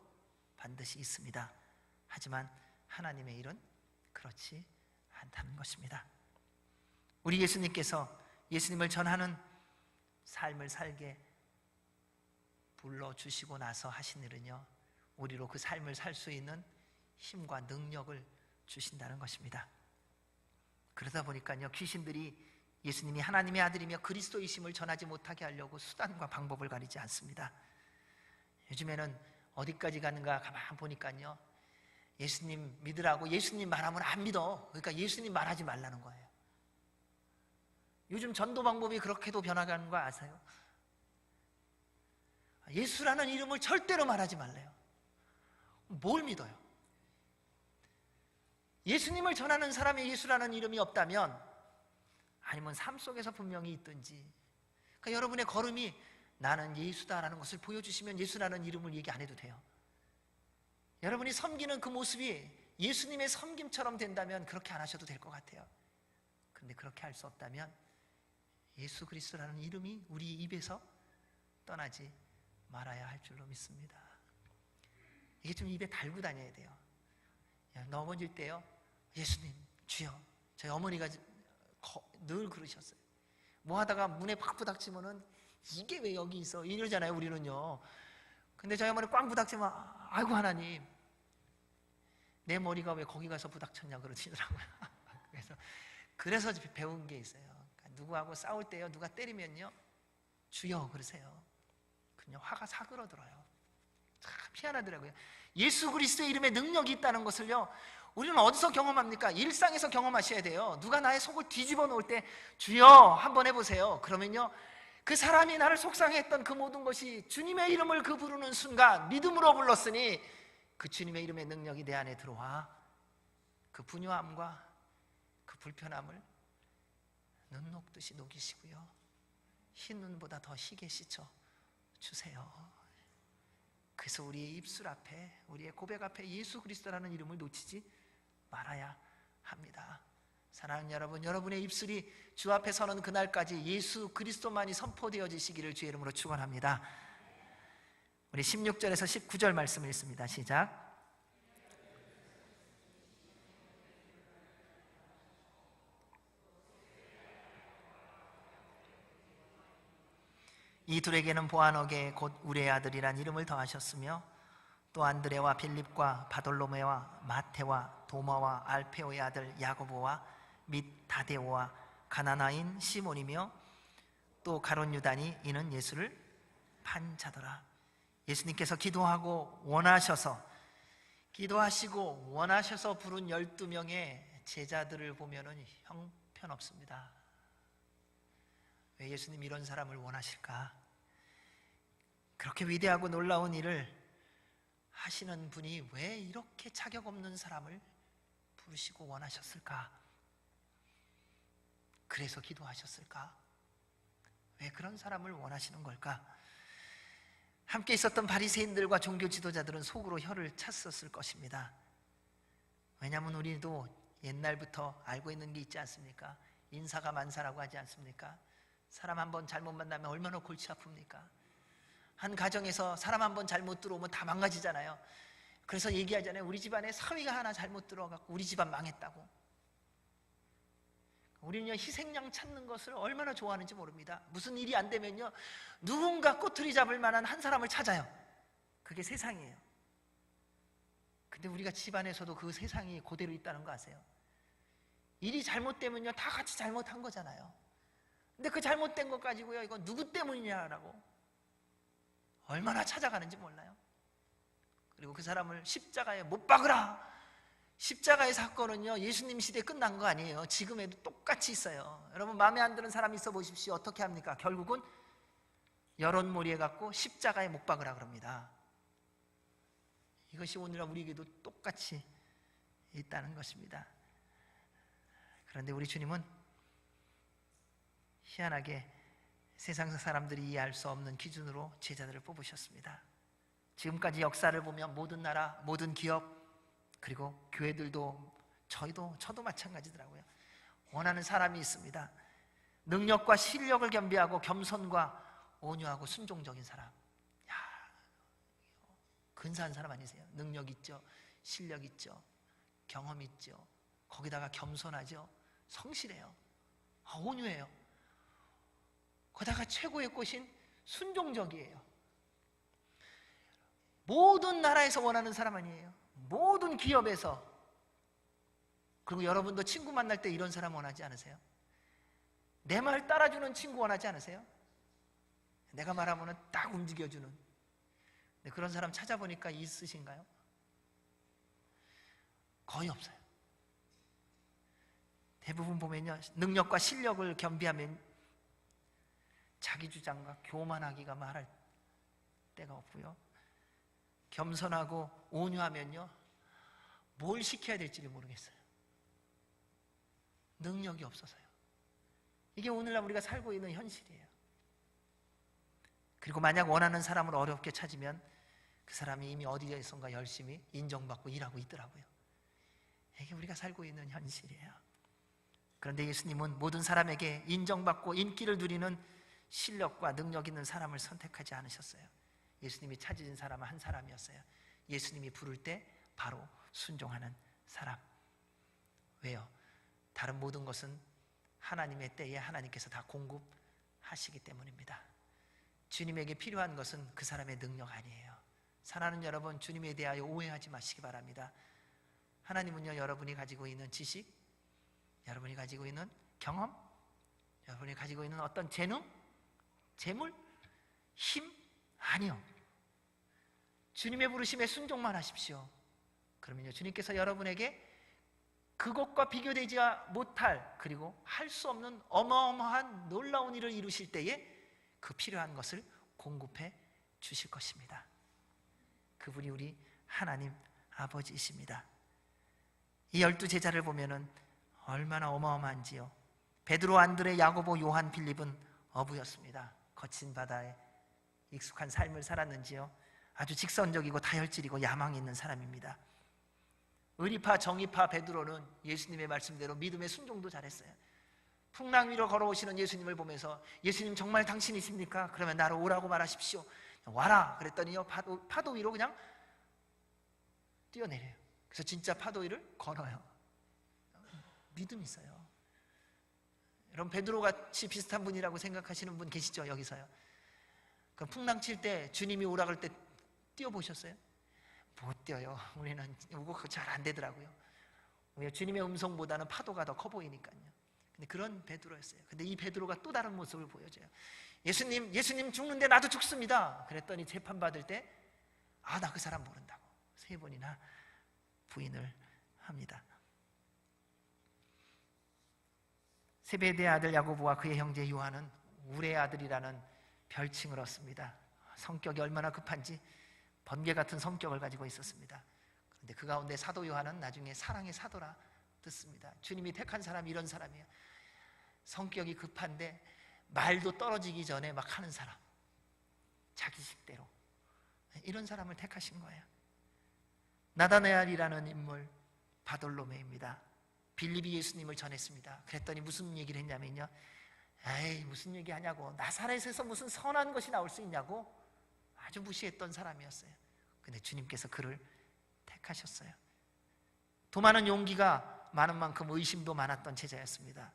반드시 있습니다. 하지만 하나님의 일은 그렇지 않다는 것입니다. 우리 예수님께서 예수님을 전하는 삶을 살게 불러주시고 나서 하신 일은요, 우리로 그 삶을 살 수 있는 힘과 능력을 주신다는 것입니다. 그러다 보니까요, 귀신들이 예수님이 하나님의 아들이며 그리스도이심을 전하지 못하게 하려고 수단과 방법을 가리지 않습니다. 요즘에는 어디까지 가는가 가만 보니까요, 예수님 믿으라고 예수님 말하면 안 믿어. 그러니까 예수님 말하지 말라는 거예요. 요즘 전도 방법이 그렇게도 변화가는 거 아세요? 예수라는 이름을 절대로 말하지 말래요. 뭘 믿어요? 예수님을 전하는 사람이 예수라는 이름이 없다면, 아니면 삶 속에서 분명히 있든지, 그러니까 여러분의 걸음이 나는 예수다라는 것을 보여주시면 예수라는 이름을 얘기 안 해도 돼요. 여러분이 섬기는 그 모습이 예수님의 섬김처럼 된다면 그렇게 안 하셔도 될 것 같아요. 그런데 그렇게 할 수 없다면 예수 그리스도라는 이름이 우리 입에서 떠나지 말아야 할 줄로 믿습니다. 이게 좀 입에 달고 다녀야 돼요. 넘어질 때요, 예수님, 주여. 저희 어머니가 늘 그러셨어요. 뭐 하다가 문에 팍 부닥치면은 이게 왜 여기 있어? 이러잖아요, 우리는요. 근데 저희 어머니 꽝 부닥치면 아이고 하나님, 내 머리가 왜 거기 가서 부닥쳤냐 그러시더라고요. 그래서 배운 게 있어요. 그러니까 누구하고 싸울 때요, 누가 때리면요, 주여 그러세요. 그냥 화가 사그러들어요. 참 희한하더라고요. 예수 그리스도의 이름에 능력이 있다는 것을요, 우리는 어디서 경험합니까? 일상에서 경험하셔야 돼요. 누가 나의 속을 뒤집어 놓을 때 주여 한번 해보세요. 그러면요, 그 사람이 나를 속상했던 그 모든 것이 주님의 이름을 그 부르는 순간 믿음으로 불렀으니 그 주님의 이름의 능력이 내 안에 들어와 그 분요함과 그 불편함을 눈 녹듯이 녹이시고요, 흰 눈보다 더 희게 씻어 주세요. 그래서 우리의 입술 앞에, 우리의 고백 앞에 예수 그리스도라는 이름을 놓치지 말아야 합니다. 사랑하는 여러분, 여러분의 입술이 주 앞에 서는 그날까지 예수 그리스도만이 선포되어지시기를 주의 이름으로 축원합니다. 우리 16절에서 19절 말씀 읽습니다. 시작. 이 둘에게는 보아너게 곧 우리의 아들이란 이름을 더하셨으며, 또 안드레와 빌립과 바돌로메와 마테와 도마와 알페오의 아들 야고보와 및 다데오와 가나나인 시몬이며 또 가룟 유다니 이는 예수를 판 자더라. 예수님께서 기도하시고 원하셔서 부른 12명의 제자들을 보면은 형편없습니다. 왜 예수님 이런 사람을 원하실까? 그렇게 위대하고 놀라운 일을 하시는 분이 왜 이렇게 자격 없는 사람을 부르시고 원하셨을까? 그래서 기도하셨을까? 왜 그런 사람을 원하시는 걸까? 함께 있었던 바리새인들과 종교 지도자들은 속으로 혀를 찼었을 것입니다. 왜냐하면 우리도 옛날부터 알고 있는 게 있지 않습니까? 인사가 만사라고 하지 않습니까? 사람 한 번 잘못 만나면 얼마나 골치 아픕니까? 한 가정에서 사람 한 번 잘못 들어오면 다 망가지잖아요. 그래서 얘기하잖아요. 우리 집안에 사위가 하나 잘못 들어가고 우리 집안 망했다고. 우리는요, 희생양 찾는 것을 얼마나 좋아하는지 모릅니다. 무슨 일이 안 되면요, 누군가 꼬투리 잡을 만한 한 사람을 찾아요. 그게 세상이에요. 근데 우리가 집안에서도 그 세상이 그대로 있다는 거 아세요? 일이 잘못되면요, 다 같이 잘못한 거잖아요. 근데 그 잘못된 것 가지고요, 이거 누구 때문이냐라고 얼마나 찾아가는지 몰라요. 그리고 그 사람을 십자가에 못 박으라. 십자가의 사건은요, 예수님 시대에 끝난 거 아니에요. 지금에도 똑같이 있어요. 여러분, 마음에 안 드는 사람 있어 보십시오. 어떻게 합니까? 결국은 여론몰이해 갖고 십자가에 못 박으라 그럽니다. 이것이 오늘날 우리에게도 똑같이 있다는 것입니다. 그런데 우리 주님은 희한하게 세상 사람들이 이해할 수 없는 기준으로 제자들을 뽑으셨습니다. 지금까지 역사를 보면 모든 나라, 모든 기업, 그리고 교회들도 저도 마찬가지더라고요. 원하는 사람이 있습니다. 능력과 실력을 겸비하고 겸손과 온유하고 순종적인 사람. 야, 근사한 사람 아니세요? 능력 있죠, 실력 있죠, 경험 있죠, 거기다가 겸손하죠, 성실해요, 온유해요. 거기다가 최고의 꽃인 순종적이에요. 모든 나라에서 원하는 사람 아니에요? 모든 기업에서. 그리고 여러분도 친구 만날 때 이런 사람 원하지 않으세요? 내 말 따라주는 친구 원하지 않으세요? 내가 말하면 딱 움직여주는. 근데 그런 사람 찾아보니까 있으신가요? 거의 없어요. 대부분 보면요, 능력과 실력을 겸비하면 자기 주장과 교만하기가 말할 데가 없고요, 겸손하고 온유하면요, 뭘 시켜야 될지를 모르겠어요. 능력이 없어서요. 이게 오늘날 우리가 살고 있는 현실이에요. 그리고 만약 원하는 사람을 어렵게 찾으면 그 사람이 이미 어디에선가 열심히 인정받고 일하고 있더라고요. 이게 우리가 살고 있는 현실이에요. 그런데 예수님은 모든 사람에게 인정받고 인기를 누리는 실력과 능력 있는 사람을 선택하지 않으셨어요. 예수님이 찾으신 사람은 한 사람이었어요. 예수님이 부를 때 바로 순종하는 사람. 왜요? 다른 모든 것은 하나님의 때에 하나님께서 다 공급하시기 때문입니다. 주님에게 필요한 것은 그 사람의 능력 아니에요. 사랑하는 여러분, 주님에 대하여 오해하지 마시기 바랍니다. 하나님은요, 여러분이 가지고 있는 지식, 여러분이 가지고 있는 경험, 여러분이 가지고 있는 어떤 재능, 재물, 힘, 아니요. 주님의 부르심에 순종만 하십시오. 그러면요, 주님께서 여러분에게 그것과 비교되지 못할, 그리고 할 수 없는 어마어마한 놀라운 일을 이루실 때에 그 필요한 것을 공급해 주실 것입니다. 그분이 우리 하나님 아버지이십니다. 이 12제자를 보면은 얼마나 어마어마한지요. 베드로, 안드레, 야고보, 요한, 빌립은 어부였습니다. 거친 바다에 익숙한 삶을 살았는지요, 아주 직선적이고 다혈질이고 야망이 있는 사람입니다. 의리파, 정의파 베드로는 예수님의 말씀대로 믿음의 순종도 잘했어요. 풍랑 위로 걸어오시는 예수님을 보면서, 예수님 정말 당신이십니까? 그러면 나로 오라고 말하십시오. 와라 그랬더니요, 파도 위로 그냥 뛰어내려요. 그래서 진짜 파도 위를 걸어요. 믿음이 있어요. 여러분, 베드로같이 비슷한 분이라고 생각하시는 분 계시죠? 여기서요. 그럼 풍랑 칠 때 주님이 오라 그럴 때 뛰어보셨어요? 못 뛰어요. 우리는 이거 잘 안 되더라고요. 왜? 주님의 음성보다는 파도가 더 커 보이니까요. 근데 그런 베드로였어요. 근데 이 베드로가 또 다른 모습을 보여줘요. 예수님 죽는데 나도 죽습니다. 그랬더니 재판받을 때 나 그 사람 모른다고 3번이나 부인을 합니다. 세베대의 아들 야고보와 그의 형제 요한은 우레의 아들이라는 별칭을 얻습니다. 성격이 얼마나 급한지 번개 같은 성격을 가지고 있었습니다. 그런데 그 가운데 사도 요한은 나중에 사랑의 사도라 듣습니다. 주님이 택한 사람이 이런 사람이에요. 성격이 급한데 말도 떨어지기 전에 막 하는 사람, 자기 식대로, 이런 사람을 택하신 거예요. 나다나엘이라는 인물, 바돌로메입니다. 빌립이 예수님을 전했습니다. 그랬더니 무슨 얘기를 했냐면요, 에이 무슨 얘기 하냐고, 나사렛에서 무슨 선한 것이 나올 수 있냐고 아주 무시했던 사람이었어요. 근데 주님께서 그를 택하셨어요. 도마는 용기가 많은 만큼 의심도 많았던 제자였습니다.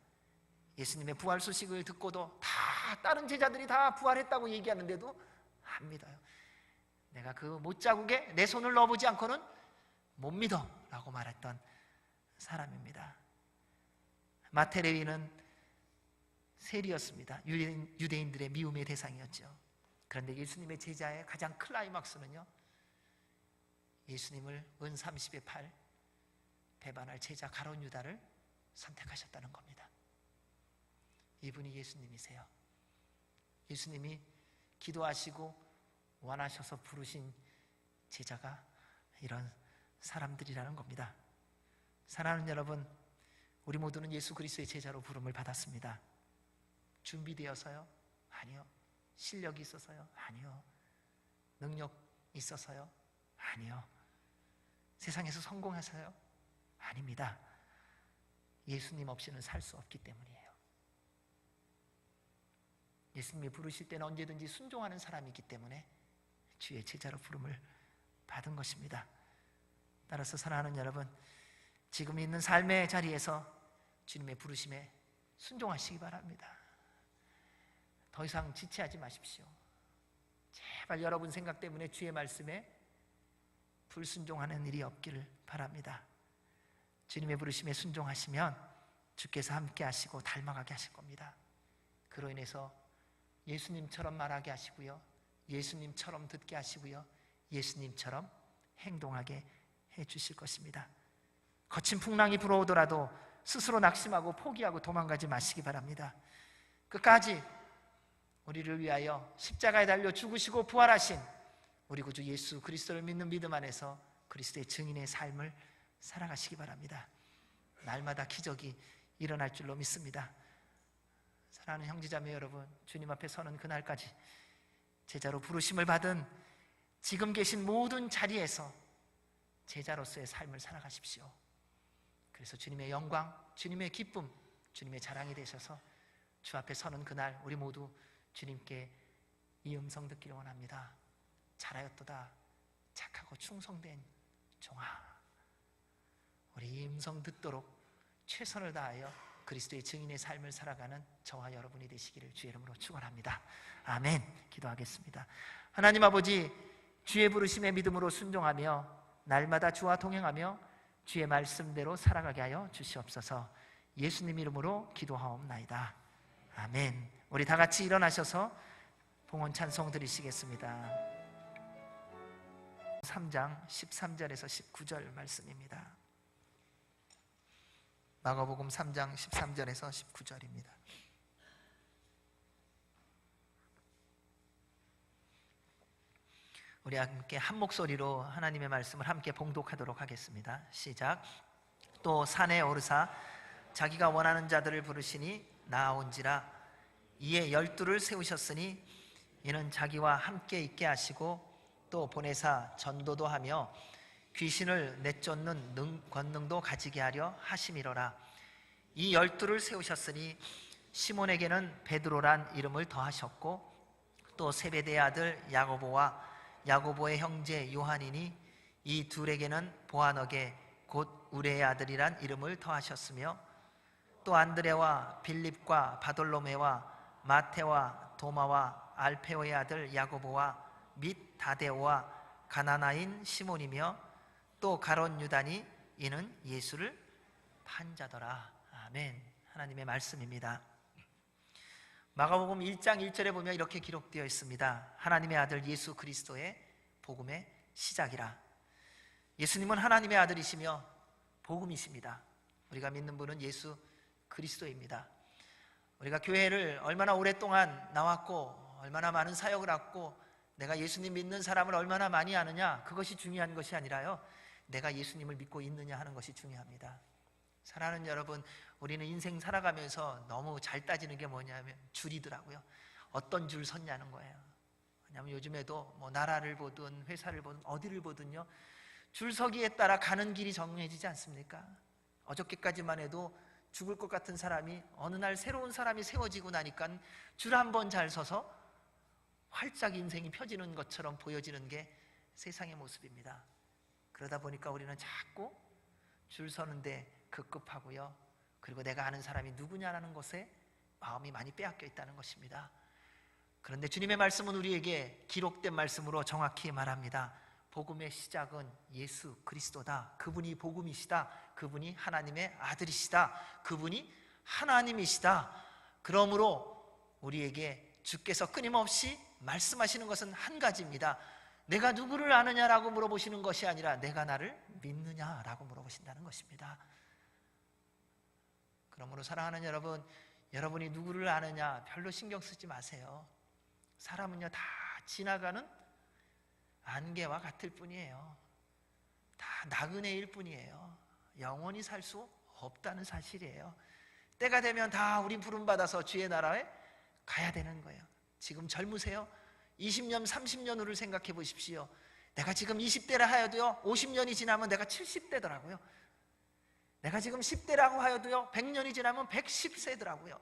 예수님의 부활 소식을 듣고도 다 다른 제자들이 다 부활했다고 얘기하는데도 안 믿어요. 내가 그 못자국에 내 손을 넣어보지 않고는 못 믿어 라고 말했던 사람입니다. 마태레위는 세리였습니다. 유대인들의 미움의 대상이었죠. 그런데 예수님의 제자의 가장 클라이막스는요, 예수님을 은 30의 팔 배반할 제자 가룟 유다를 선택하셨다는 겁니다. 이분이 예수님이세요. 예수님이 기도하시고 원하셔서 부르신 제자가 이런 사람들이라는 겁니다. 사랑하는 여러분, 우리 모두는 예수 그리스도의 제자로 부름을 받았습니다. 준비되어서요? 아니요. 실력이 있어서요? 아니요. 능력 있어서요? 아니요. 세상에서 성공해서요? 아닙니다. 예수님 없이는 살 수 없기 때문이에요. 예수님이 부르실 때는 언제든지 순종하는 사람이기 때문에 주의 제자로 부름을 받은 것입니다. 따라서 사랑하는 여러분, 지금 있는 삶의 자리에서 주님의 부르심에 순종하시기 바랍니다. 더 이상 지체하지 마십시오. 제발 여러분 생각 때문에 주의 말씀에 불순종하는 일이 없기를 바랍니다. 주님의 부르심에 순종하시면 주께서 함께 하시고 닮아가게 하실 겁니다. 그로 인해서 예수님처럼 말하게 하시고요, 예수님처럼 듣게 하시고요, 예수님처럼 행동하게 해주실 것입니다. 거친 풍랑이 불어오더라도 스스로 낙심하고 포기하고 도망가지 마시기 바랍니다. 끝까지 우리를 위하여 십자가에 달려 죽으시고 부활하신 우리 구주 예수 그리스도를 믿는 믿음 안에서 그리스도의 증인의 삶을 살아가시기 바랍니다. 날마다 기적이 일어날 줄로 믿습니다. 사랑하는 형제자매 여러분, 주님 앞에 서는 그날까지 제자로 부르심을 받은 지금 계신 모든 자리에서 제자로서의 삶을 살아가십시오. 그래서 주님의 영광, 주님의 기쁨, 주님의 자랑이 되셔서 주 앞에 서는 그날 우리 모두 주님께 이 음성 듣기를 원합니다. 잘하였도다 착하고 충성된 종아. 우리 이 음성 듣도록 최선을 다하여 그리스도의 증인의 삶을 살아가는 저와 여러분이 되시기를 주의 이름으로 축원합니다. 아멘. 기도하겠습니다. 하나님 아버지, 주의 부르심에 믿음으로 순종하며 날마다 주와 동행하며 주의 말씀대로 살아가게 하여 주시옵소서. 예수님 이름으로 기도하옵나이다. 아멘. 우리 다 같이 일어나셔서 봉헌 찬송 드리시겠습니다. 3장 13절에서 19절 말씀입니다. 마가복음 3장 13절에서 19절입니다. 우리 함께 한 목소리로 하나님의 말씀을 함께 봉독하도록 하겠습니다. 시작. 또 산에 오르사 자기가 원하는 자들을 부르시니 나아온지라. 이에 12를 세우셨으니 이는 자기와 함께 있게 하시고 또 보내사 전도도 하며 귀신을 내쫓는 권능도 가지게 하려 하심이로라. 이 12를 세우셨으니 시몬에게는 베드로란 이름을 더하셨고 또 세베대의 아들 야고보와 야고보의 형제 요한이니 이 둘에게는 보아너게 곧 우레의 아들이란 이름을 더하셨으며 또 안드레와 빌립과 바돌로메와 마테와 도마와 알페오의 아들 야고보와 및 다데오와 가나나인 시몬이며 또 가롯 유다니 이는 예수를 판 자더라. 아멘. 하나님의 말씀입니다. 마가복음 1장 1절에 보면 이렇게 기록되어 있습니다. 하나님의 아들 예수 그리스도의 복음의 시작이라. 예수님은 하나님의 아들이시며 복음이십니다. 우리가 믿는 분은 예수 그리스도입니다. 우리가 교회를 얼마나 오랫동안 나왔고 얼마나 많은 사역을 했고 내가 예수님 믿는 사람을 얼마나 많이 아느냐, 그것이 중요한 것이 아니라요, 내가 예수님을 믿고 있느냐 하는 것이 중요합니다. 사랑하는 여러분, 우리는 인생 살아가면서 너무 잘 따지는 게 뭐냐면 줄이더라고요. 어떤 줄 섰냐는 거예요. 왜냐하면 요즘에도 뭐 나라를 보든 회사를 보든 어디를 보든요, 줄서기에 따라 가는 길이 정해지지 않습니까? 어저께까지만 해도 죽을 것 같은 사람이 어느 날 새로운 사람이 세워지고 나니까 줄 한 번 잘 서서 활짝 인생이 펴지는 것처럼 보여지는 게 세상의 모습입니다. 그러다 보니까 우리는 자꾸 줄 서는데 급급하고요, 그리고 내가 아는 사람이 누구냐라는 것에 마음이 많이 빼앗겨 있다는 것입니다. 그런데 주님의 말씀은 우리에게 기록된 말씀으로 정확히 말합니다. 복음의 시작은 예수 그리스도다. 그분이 복음이시다. 그분이 하나님의 아들이시다. 그분이 하나님이시다. 그러므로 우리에게 주께서 끊임없이 말씀하시는 것은 한 가지입니다. 내가 누구를 아느냐라고 물어보시는 것이 아니라 내가 나를 믿느냐라고 물어보신다는 것입니다. 그러므로 사랑하는 여러분, 여러분이 누구를 아느냐 별로 신경 쓰지 마세요. 사람은요 다 지나가는 안개와 같을 뿐이에요. 다 나그네일 뿐이에요. 영원히 살 수 없다는 사실이에요. 때가 되면 다 우린 부름받아서 주의 나라에 가야 되는 거예요. 지금 젊으세요? 20년, 30년 후를 생각해 보십시오. 내가 지금 20대라 하여도요 50년이 지나면 내가 70대더라고요. 내가 지금 10대라고 하여도요 100년이 지나면 110세더라고요.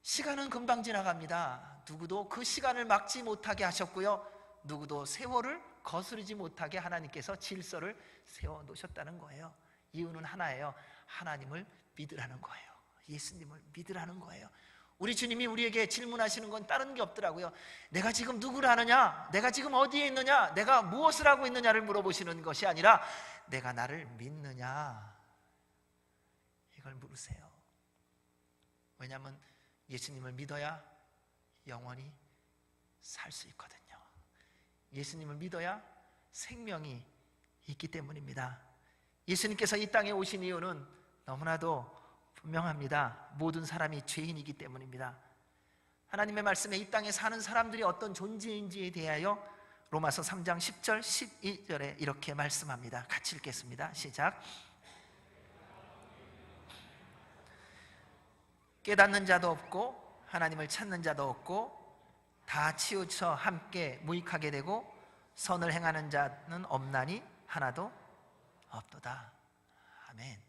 시간은 금방 지나갑니다. 누구도 그 시간을 막지 못하게 하셨고요, 누구도 세월을 거스르지 못하게 하나님께서 질서를 세워놓으셨다는 거예요. 이유는 하나예요. 하나님을 믿으라는 거예요. 예수님을 믿으라는 거예요. 우리 주님이 우리에게 질문하시는 건 다른 게 없더라고요. 내가 지금 누구를 아느냐, 내가 지금 어디에 있느냐, 내가 무엇을 하고 있느냐를 물어보시는 것이 아니라 내가 나를 믿느냐, 이걸 물으세요. 왜냐하면 예수님을 믿어야 영원히 살 수 있거든요. 예수님을 믿어야 생명이 있기 때문입니다. 예수님께서 이 땅에 오신 이유는 너무나도 분명합니다. 모든 사람이 죄인이기 때문입니다. 하나님의 말씀에 이 땅에 사는 사람들이 어떤 존재인지에 대하여 로마서 3장 10절 12절에 이렇게 말씀합니다. 같이 읽겠습니다. 시작. 깨닫는 자도 없고 하나님을 찾는 자도 없고 다 치우쳐 함께 무익하게 되고 선을 행하는 자는 없나니 하나도 없도다. 아멘.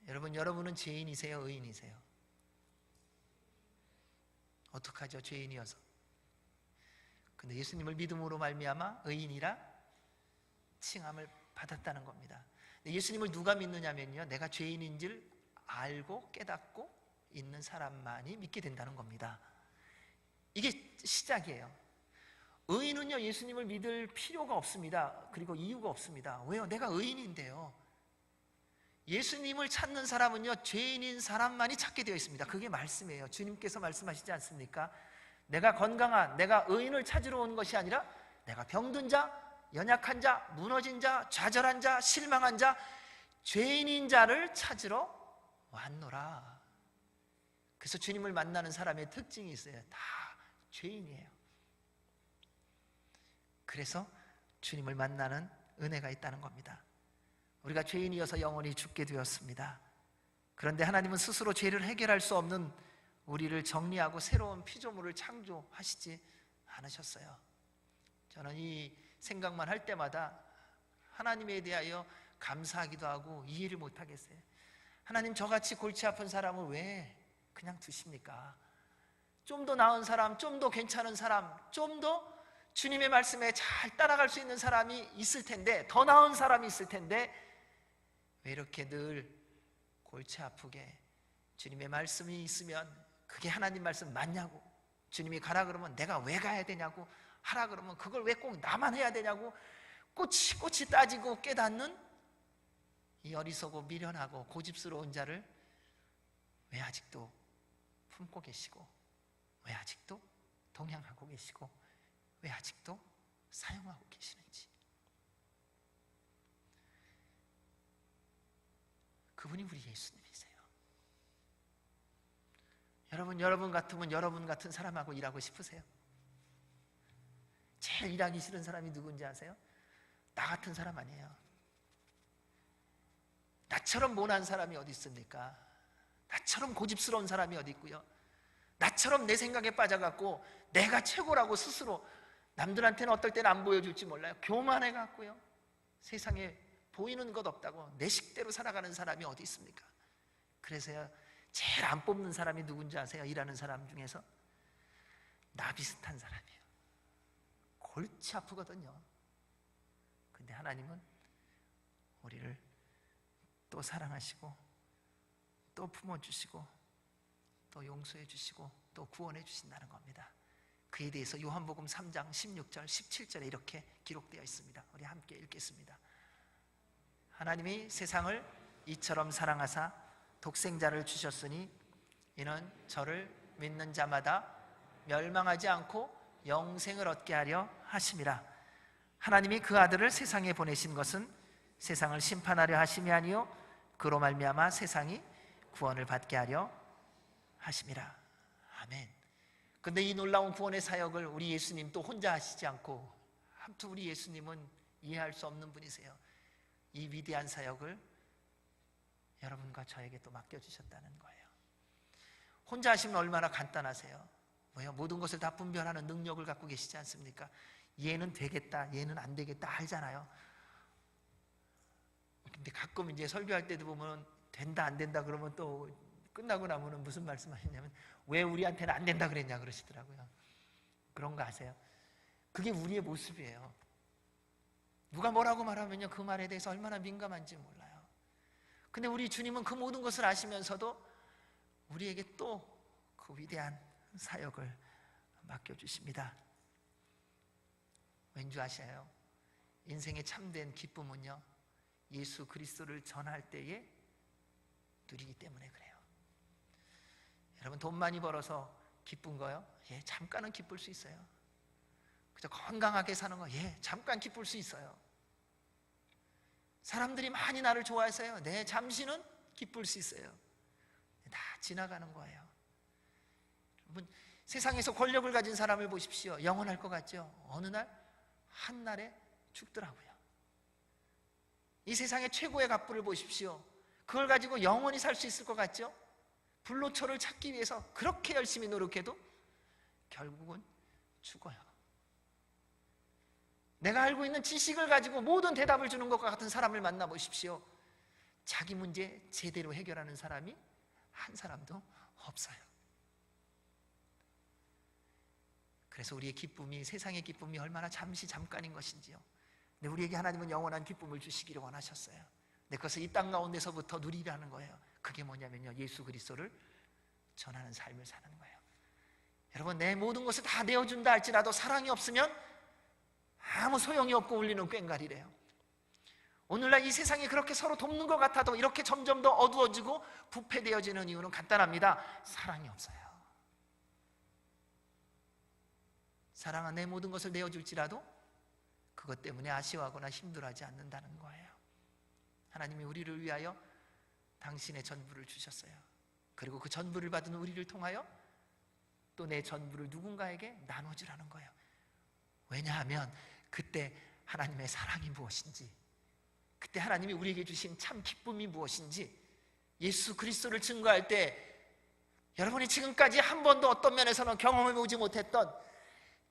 여러분은 죄인이세요? 의인이세요? 어떡하죠? 죄인이어서. 근데 예수님을 믿음으로 말미암아 의인이라 칭함을 받았다는 겁니다. 예수님을 누가 믿느냐면요, 내가 죄인인 줄 알고 깨닫고 있는 사람만이 믿게 된다는 겁니다. 이게 시작이에요. 의인은요 예수님을 믿을 필요가 없습니다. 그리고 이유가 없습니다. 왜요? 내가 의인인데요. 예수님을 찾는 사람은요 죄인인 사람만이 찾게 되어 있습니다. 그게 말씀이에요. 주님께서 말씀하시지 않습니까? 내가 건강한, 내가 의인을 찾으러 온 것이 아니라 내가 병든 자, 연약한 자, 무너진 자, 좌절한 자, 실망한 자, 죄인인 자를 찾으러 왔노라. 그래서 주님을 만나는 사람의 특징이 있어요. 다 죄인이에요. 그래서 주님을 만나는 은혜가 있다는 겁니다. 우리가 죄인이어서 영원히 죽게 되었습니다. 그런데 하나님은 스스로 죄를 해결할 수 없는 우리를 정리하고 새로운 피조물을 창조하시지 않으셨어요. 저는 이 생각만 할 때마다 하나님에 대하여 감사하기도 하고 이해를 못하겠어요. 하나님, 저같이 골치 아픈 사람을 왜 그냥 두십니까? 좀 더 나은 사람, 좀 더 괜찮은 사람, 좀 더 주님의 말씀에 잘 따라갈 수 있는 사람이 있을 텐데, 더 나은 사람이 있을 텐데 왜 이렇게 늘 골치 아프게 주님의 말씀이 있으면 그게 하나님 말씀 맞냐고, 주님이 가라 그러면 내가 왜 가야 되냐고, 하라 그러면 그걸 왜 꼭 나만 해야 되냐고 꼬치꼬치 따지고 깨닫는 이 어리석고 미련하고 고집스러운 자를 왜 아직도 품고 계시고, 왜 아직도 동행하고 계시고, 왜 아직도 사용하고 계시는지. 그분이 우리 예수님이세요. 여러분 같으면 여러분 같은 사람하고 일하고 싶으세요? 제일 일하기 싫은 사람이 누군지 아세요? 나 같은 사람 아니에요. 나처럼 못난 사람이 어디 있습니까? 나처럼 고집스러운 사람이 어디 있고요? 나처럼 내 생각에 빠져갖고 내가 최고라고 스스로 남들한테는 어떨 때는 안 보여줄지 몰라요. 교만해갖고요, 세상에 보이는 것 없다고 내 식대로 살아가는 사람이 어디 있습니까? 그래서요, 제일 안 뽑는 사람이 누군지 아세요? 일하는 사람 중에서 나 비슷한 사람이에요. 골치 아프거든요. 근데 하나님은 우리를 또 사랑하시고, 또 품어주시고, 또 용서해 주시고, 또 구원해 주신다는 겁니다. 그에 대해서 요한복음 3장 16절 17절에 이렇게 기록되어 있습니다. 우리 함께 읽겠습니다. 하나님이 세상을 이처럼 사랑하사 독생자를 주셨으니 이는 저를 믿는 자마다 멸망하지 않고 영생을 얻게 하려 하심이라. 하나님이 그 아들을 세상에 보내신 것은 세상을 심판하려 하심이 아니요 그로 말미암아 세상이 구원을 받게 하려 하심이라. 아멘. 근데 이 놀라운 구원의 사역을 우리 예수님 또 혼자 하시지 않고, 아무튼 우리 예수님은 이해할 수 없는 분이세요. 이 위대한 사역을 여러분과 저에게 또 맡겨주셨다는 거예요. 혼자 하시면 얼마나 간단하세요. 모든 것을 다 분별하는 능력을 갖고 계시지 않습니까? 얘는 되겠다, 얘는 안 되겠다 알잖아요. 근데 가끔 이제 설교할 때도 보면 된다 안 된다 그러면 또 끝나고 나면은 무슨 말씀하시냐면 왜 우리한테는 안 된다 그랬냐 그러시더라고요. 그런 거 아세요? 그게 우리의 모습이에요. 누가 뭐라고 말하면요, 그 말에 대해서 얼마나 민감한지 몰라요. 근데 우리 주님은 그 모든 것을 아시면서도 우리에게 또 그 위대한 사역을 맡겨주십니다. 왠지 아셔요? 인생의 참된 기쁨은요, 예수 그리스도를 전할 때에 누리기 때문에 그래요. 여러분, 돈 많이 벌어서 기쁜 거요? 예, 잠깐은 기쁠 수 있어요. 그저 건강하게 사는 거, 예, 잠깐 기쁠 수 있어요. 사람들이 많이 나를 좋아해서요, 네, 잠시는 기쁠 수 있어요. 다 지나가는 거예요. 여러분, 세상에서 권력을 가진 사람을 보십시오. 영원할 것 같죠? 어느 날 한날에 죽더라고요. 이 세상의 최고의 갑부를 보십시오. 그걸 가지고 영원히 살 수 있을 것 같죠? 불로초를 찾기 위해서 그렇게 열심히 노력해도 결국은 죽어요. 내가 알고 있는 지식을 가지고 모든 대답을 주는 것과 같은 사람을 만나보십시오. 자기 문제 제대로 해결하는 사람이 한 사람도 없어요. 그래서 우리의 기쁨이, 세상의 기쁨이 얼마나 잠깐인 것인지요. 근데 우리에게 하나님은 영원한 기쁨을 주시기를 원하셨어요. 내 것을 이 땅 가운데서부터 누리라는 거예요. 그게 뭐냐면요, 예수 그리스도를 전하는 삶을 사는 거예요. 여러분, 내 모든 것을 다 내어준다 할지라도 사랑이 없으면 아무 소용이 없고 울리는 꽹과리래요. 오늘날 이 세상이 그렇게 서로 돕는 것 같아도 이렇게 점점 더 어두워지고 부패되어지는 이유는 간단합니다. 사랑이 없어요. 사랑은 내 모든 것을 내어줄지라도 그것 때문에 아쉬워하거나 힘들어하지 않는다는 거예요. 하나님이 우리를 위하여 당신의 전부를 주셨어요. 그리고 그 전부를 받은 우리를 통하여 또 내 전부를 누군가에게 나눠주라는 거예요. 왜냐하면 그때 하나님의 사랑이 무엇인지, 그때 하나님이 우리에게 주신 참 기쁨이 무엇인지, 예수 그리스도를 증거할 때 여러분이 지금까지 한 번도 어떤 면에서는 경험해보지 못했던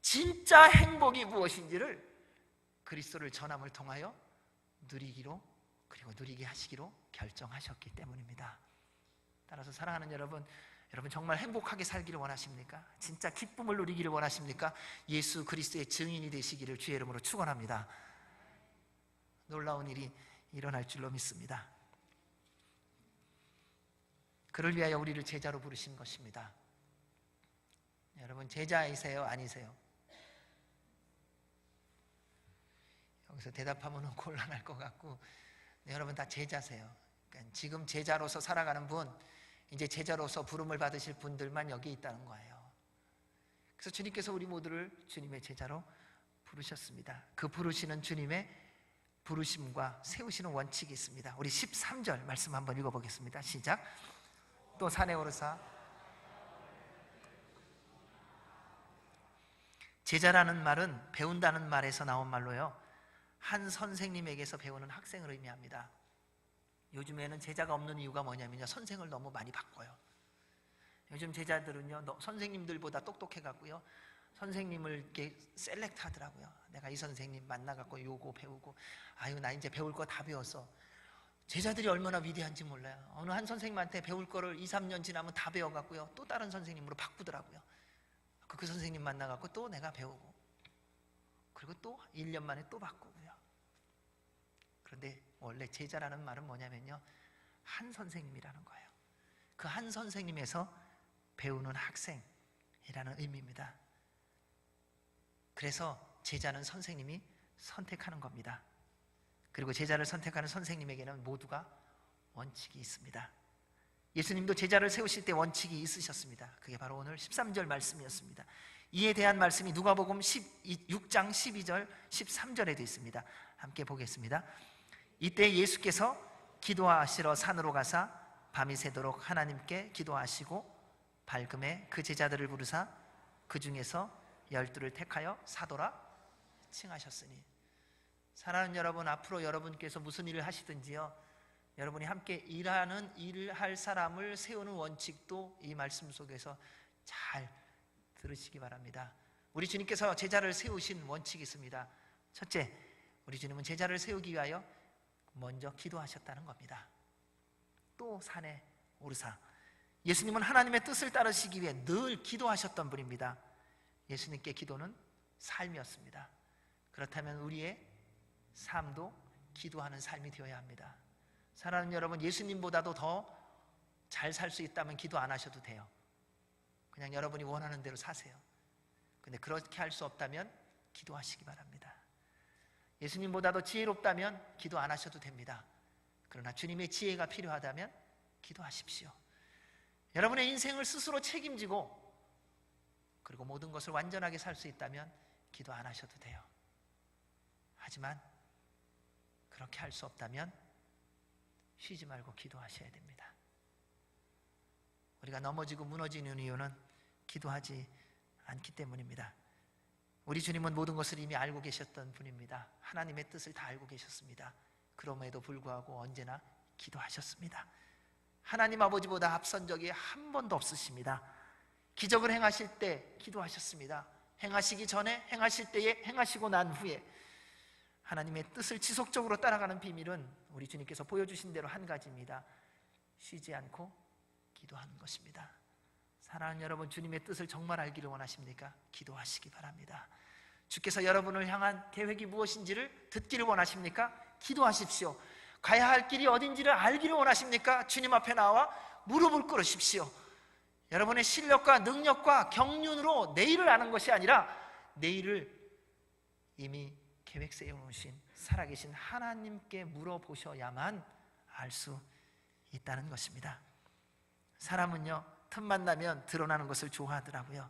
진짜 행복이 무엇인지를 그리스도를 전함을 통하여 누리기로, 그리고 누리게 하시기로 결정하셨기 때문입니다. 따라서 사랑하는 여러분, 여러분 정말 행복하게 살기를 원하십니까? 진짜 기쁨을 누리기를 원하십니까? 예수 그리스도의 증인이 되시기를 주의 이름으로 축원합니다. 놀라운 일이 일어날 줄로 믿습니다. 그를 위하여 우리를 제자로 부르신 것입니다. 여러분, 제자이세요? 아니세요? 여기서 대답하면 곤란할 것 같고, 네, 여러분 다 제자세요. 그러니까 지금 제자로서 살아가는 분, 이제 제자로서 부름을 받으실 분들만 여기 있다는 거예요. 그래서 주님께서 우리 모두를 주님의 제자로 부르셨습니다. 그 부르시는 주님의 부르심과 세우시는 원칙이 있습니다. 우리 13절 말씀 한번 읽어보겠습니다. 시작. 또 산에 오르사. 제자라는 말은 배운다는 말에서 나온 말로요, 한 선생님에게서 배우는 학생을 의미합니다. 요즘에는 제자가 없는 이유가 뭐냐면요, 선생을 너무 많이 바꿔요. 요즘 제자들은요, 선생님들보다 똑똑해갖고요, 선생님을 이렇게 셀렉트 하더라고요. 내가 이 선생님 만나갖고 요거 배우고, 아유 나 이제 배울 거 다 배웠어. 제자들이 얼마나 위대한지 몰라요. 어느 한 선생님한테 배울 거를 2, 3년 지나면 다 배워갖고요, 또 다른 선생님으로 바꾸더라고요. 그 선생님 만나갖고 또 내가 배우고, 그리고 또 1년 만에 또 바꾸고요. 그런데 원래 제자라는 말은 뭐냐면요, 한 선생님이라는 거예요. 그 한 선생님에서 배우는 학생이라는 의미입니다. 그래서 제자는 선생님이 선택하는 겁니다. 그리고 제자를 선택하는 선생님에게는 모두가 원칙이 있습니다. 예수님도 제자를 세우실 때 원칙이 있으셨습니다. 그게 바로 오늘 13절 말씀이었습니다. 이에 대한 말씀이 누가복음 6장 12절 13절에도 있습니다. 함께 보겠습니다. 이때 예수께서 기도하시러 산으로 가사 밤이 새도록 하나님께 기도하시고 밝음에 그 제자들을 부르사 그 중에서 12를 택하여 사도라 칭하셨으니. 사랑하는 여러분, 앞으로 여러분께서 무슨 일을 하시든지요, 여러분이 함께 일을 할 사람을 세우는 원칙도 이 말씀 속에서 잘 들으시기 바랍니다. 우리 주님께서 제자를 세우신 원칙이 있습니다. 첫째, 우리 주님은 제자를 세우기 위하여 먼저 기도하셨다는 겁니다. 또 산에 오르사. 예수님은 하나님의 뜻을 따르시기 위해 늘 기도하셨던 분입니다. 예수님께 기도는 삶이었습니다. 그렇다면 우리의 삶도 기도하는 삶이 되어야 합니다. 사랑하는 여러분, 예수님보다도 더 잘 살 수 있다면 기도 안 하셔도 돼요. 그냥 여러분이 원하는 대로 사세요. 근데 그렇게 할 수 없다면 기도하시기 바랍니다. 예수님보다도 지혜롭다면 기도 안 하셔도 됩니다. 그러나 주님의 지혜가 필요하다면 기도하십시오. 여러분의 인생을 스스로 책임지고 그리고 모든 것을 완전하게 살 수 있다면 기도 안 하셔도 돼요. 하지만 그렇게 할 수 없다면 쉬지 말고 기도하셔야 됩니다. 우리가 넘어지고 무너지는 이유는 기도하지 않기 때문입니다. 우리 주님은 모든 것을 이미 알고 계셨던 분입니다. 하나님의 뜻을 다 알고 계셨습니다. 그럼에도 불구하고 언제나 기도하셨습니다. 하나님 아버지보다 앞선 적이 한 번도 없으십니다. 기적을 행하실 때 기도하셨습니다. 행하시기 전에, 행하실 때에, 행하시고 난 후에. 하나님의 뜻을 지속적으로 따라가는 비밀은 우리 주님께서 보여주신 대로 한 가지입니다. 쉬지 않고 기도하는 것입니다. 사랑하는 여러분, 주님의 뜻을 정말 알기를 원하십니까? 기도하시기 바랍니다. 주께서 여러분을 향한 계획이 무엇인지를 듣기를 원하십니까? 기도하십시오. 가야 할 길이 어딘지를 알기를 원하십니까? 주님 앞에 나와 무릎을 꿇으십시오. 여러분의 실력과 능력과 경륜으로 내일을 아는 것이 아니라 내일을 이미 계획 세워놓으신 살아계신 하나님께 물어보셔야만 알 수 있다는 것입니다. 사람은요, 틈만 나면 드러나는 것을 좋아하더라고요.